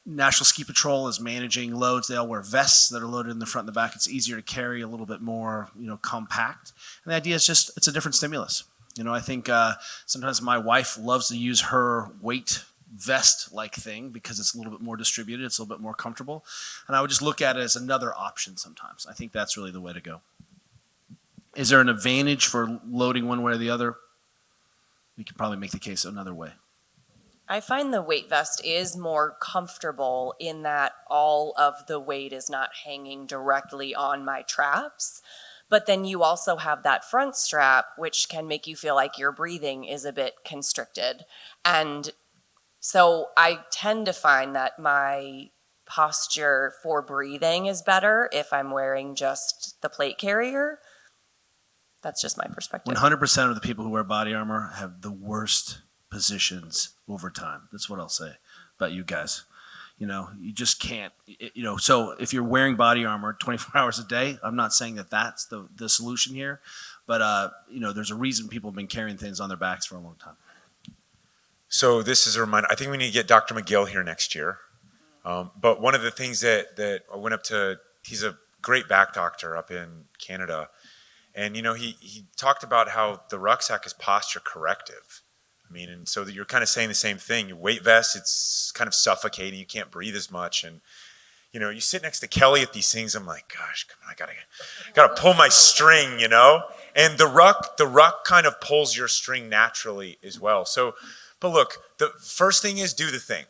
National Ski Patrol is managing loads, they all wear vests that are loaded in the front and the back. It's easier to carry, a little bit more, compact. And the idea is just, it's a different stimulus. I think sometimes my wife loves to use her weight vest-like thing because it's a little bit more distributed, it's a little bit more comfortable. And I would just look at it as another option sometimes. I think that's really the way to go. Is there an advantage for loading one way or the other? We could probably make the case another way. I find the weight vest is more comfortable in that all of the weight is not hanging directly on my traps. But then you also have that front strap, which can make you feel like your breathing is a bit constricted. And so I tend to find that my posture for breathing is better if I'm wearing just the plate carrier. That's just my perspective. 100% of the people who wear body armor have the worst positions over time. That's what I'll say about you guys. You just can't, so if you're wearing body armor 24 hours a day, I'm not saying that that's the solution here, but, there's a reason people have been carrying things on their backs for a long time. So this is a reminder. I think we need to get Dr. McGill here next year. But one of the things that I went up to, he's a great back doctor up in Canada. And, he talked about how the rucksack is posture corrective. And so that you're kind of saying the same thing. Your weight vest, it's kind of suffocating. You can't breathe as much. And, you sit next to Kelly at these things. I'm like, gosh, come on, I gotta pull my string, And the ruck kind of pulls your string naturally as well. So, but look, the first thing is do the thing,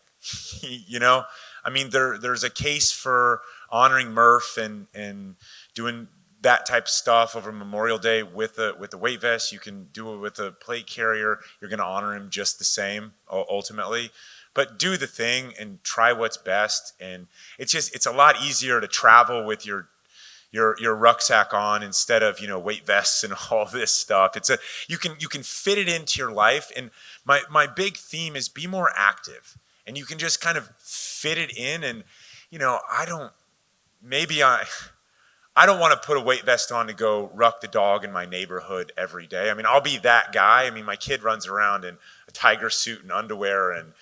there's a case for honoring Murph and doing that type of stuff over Memorial Day with the weight vest. You can do it with a plate carrier. You're going to honor him just the same ultimately, but do the thing and try what's best. And it's a lot easier to travel with your rucksack on instead of, weight vests and all this stuff. You can fit it into your life. And my big theme is be more active, and you can just kind of fit it in. And, I don't want to put a weight vest on to go ruck the dog in my neighborhood every day. I'll be that guy. My kid runs around in a tiger suit and underwear and,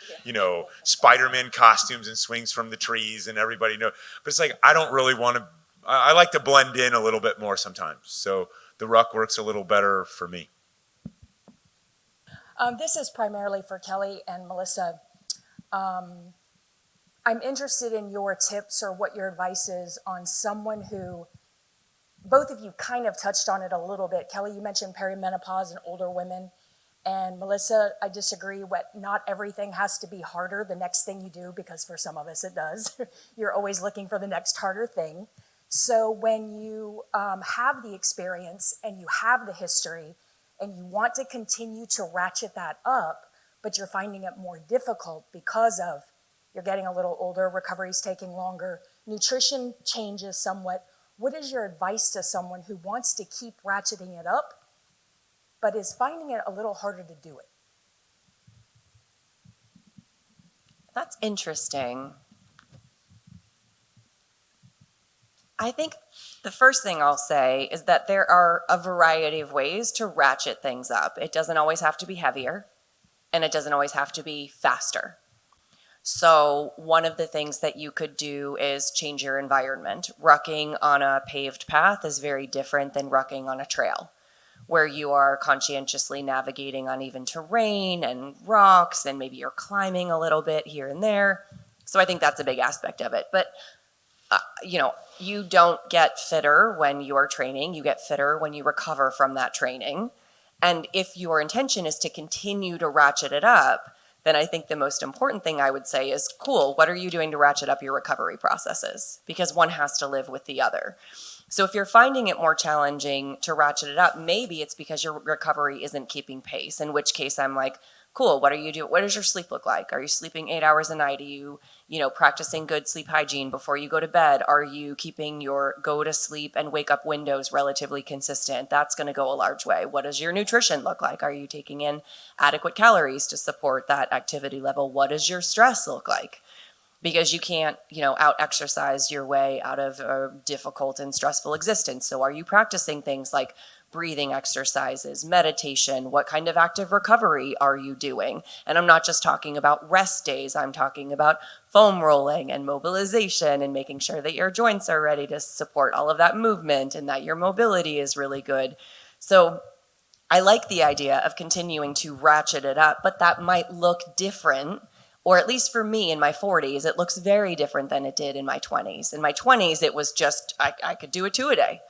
Spider-Man costumes and swings from the trees, and everybody knows. But it's like, I don't really want to, I like to blend in a little bit more sometimes. So the ruck works a little better for me. This is primarily for Kelly and Melissa. I'm interested in your tips or what your advice is on someone who, both of you kind of touched on it a little bit. Kelly, you mentioned perimenopause and older women. And Melissa, I disagree. Not everything has to be harder the next thing you do, because for some of us it does. You're always looking for the next harder thing. So when you have the experience and you have the history and you want to continue to ratchet that up, but you're finding it more difficult because of you're getting a little older, recovery's taking longer, nutrition changes somewhat. What is your advice to someone who wants to keep ratcheting it up, but is finding it a little harder to do it? That's interesting. I think the first thing I'll say is that there are a variety of ways to ratchet things up. It doesn't always have to be heavier, and it doesn't always have to be faster. So one of the things that you could do is change your environment. Rucking on a paved path is very different than rucking on a trail, where you are conscientiously navigating uneven terrain and rocks, and maybe you're climbing a little bit here and there. So I think that's a big aspect of it. But, you don't get fitter when you are training. You get fitter when you recover from that training. And if your intention is to continue to ratchet it up, then I think the most important thing I would say is, cool, what are you doing to ratchet up your recovery processes? Because one has to live with the other. So if you're finding it more challenging to ratchet it up, maybe it's because your recovery isn't keeping pace, in which case I'm like, cool, what are you doing? What does your sleep look like? Are you sleeping 8 hours a night? Are you, practicing good sleep hygiene before you go to bed? Are you keeping your go to sleep and wake up windows relatively consistent? That's going to go a large way. What does your nutrition look like? Are you taking in adequate calories to support that activity level? What does your stress look like? Because you can't, out exercise your way out of a difficult and stressful existence. So are you practicing things like breathing exercises, meditation? What kind of active recovery are you doing? And I'm not just talking about rest days. I'm talking about foam rolling and mobilization and making sure that your joints are ready to support all of that movement and that your mobility is really good. So I like the idea of continuing to ratchet it up, but that might look different. Or at least for me in my 40s, it looks very different than it did in my 20s. In my 20s, it was just, I could do it 2 a day.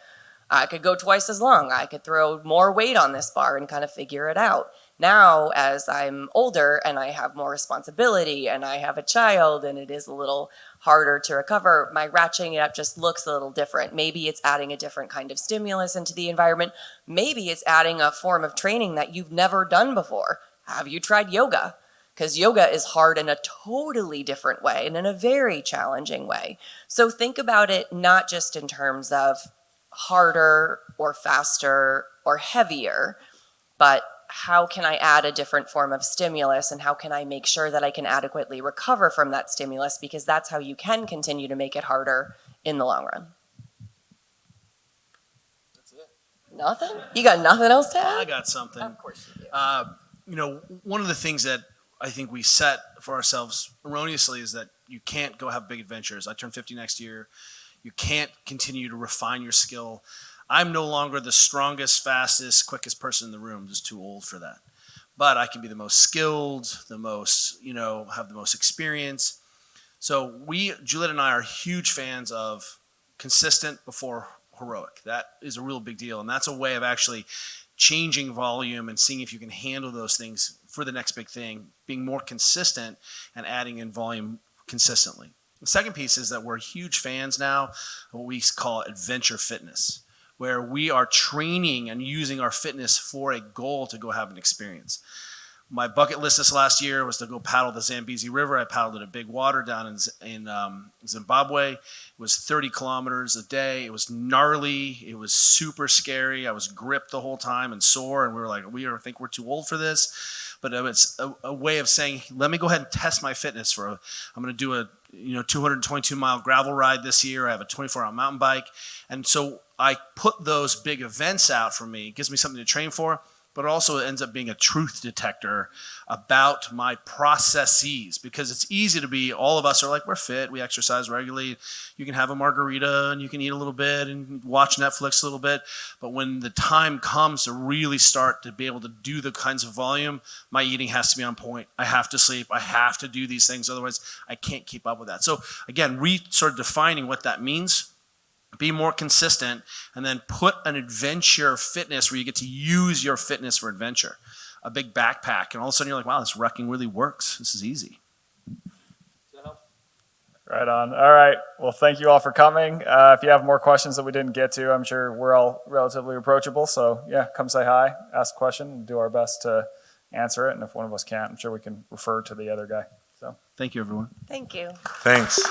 I could go twice as long. I could throw more weight on this bar and kind of figure it out. Now, as I'm older and I have more responsibility and I have a child and it is a little harder to recover, my ratcheting it up just looks a little different. Maybe it's adding a different kind of stimulus into the environment. Maybe it's adding a form of training that you've never done before. Have you tried yoga? Because yoga is hard in a totally different way and in a very challenging way. So think about it not just in terms of harder or faster or heavier, but how can I add a different form of stimulus and how can I make sure that I can adequately recover from that stimulus, because that's how you can continue to make it harder in the long run. That's it. Nothing? You got nothing else to add? I got something. Of course you do. One of the things that I think we set for ourselves erroneously is that you can't go have big adventures. I turn 50 next year. You can't continue to refine your skill. I'm no longer the strongest, fastest, quickest person in the room. I'm just too old for that. But I can be the most skilled, the most, have the most experience. So Juliet and I are huge fans of consistent before heroic. That is a real big deal. And that's a way of actually changing volume and seeing if you can handle those things for the next big thing, being more consistent and adding in volume consistently. The second piece is that we're huge fans now of what we call adventure fitness, where we are training and using our fitness for a goal to go have an experience. My bucket list this last year was to go paddle the Zambezi River. I paddled in a big water down in Zimbabwe. It was 30 kilometers a day. It was gnarly. It was super scary. I was gripped the whole time and sore, and we were like, I think we're too old for this. But it was a way of saying, let me go ahead and test my fitness I'm going to do a 222-mile gravel ride this year. I have a 24-hour mountain bike. And so I put those big events out for me. It gives me something to train for, but it also ends up being a truth detector about my processes, because it's easy to be, all of us are like, we're fit, we exercise regularly, you can have a margarita and you can eat a little bit and watch Netflix a little bit, but when the time comes to really start to be able to do the kinds of volume, my eating has to be on point. I have to sleep, I have to do these things, otherwise I can't keep up with that. So again, sort of defining what that means. Be more consistent, and then put an adventure fitness where you get to use your fitness for adventure. A big backpack, and all of a sudden you're like, wow, this rucking really works. This is easy. Does that help? Right on. All right. Well, thank you all for coming. If you have more questions that we didn't get to, I'm sure we're all relatively approachable. So yeah, come say hi, ask a question, and do our best to answer it. And if one of us can't, I'm sure we can refer to the other guy. So thank you, everyone. Thank you. Thanks.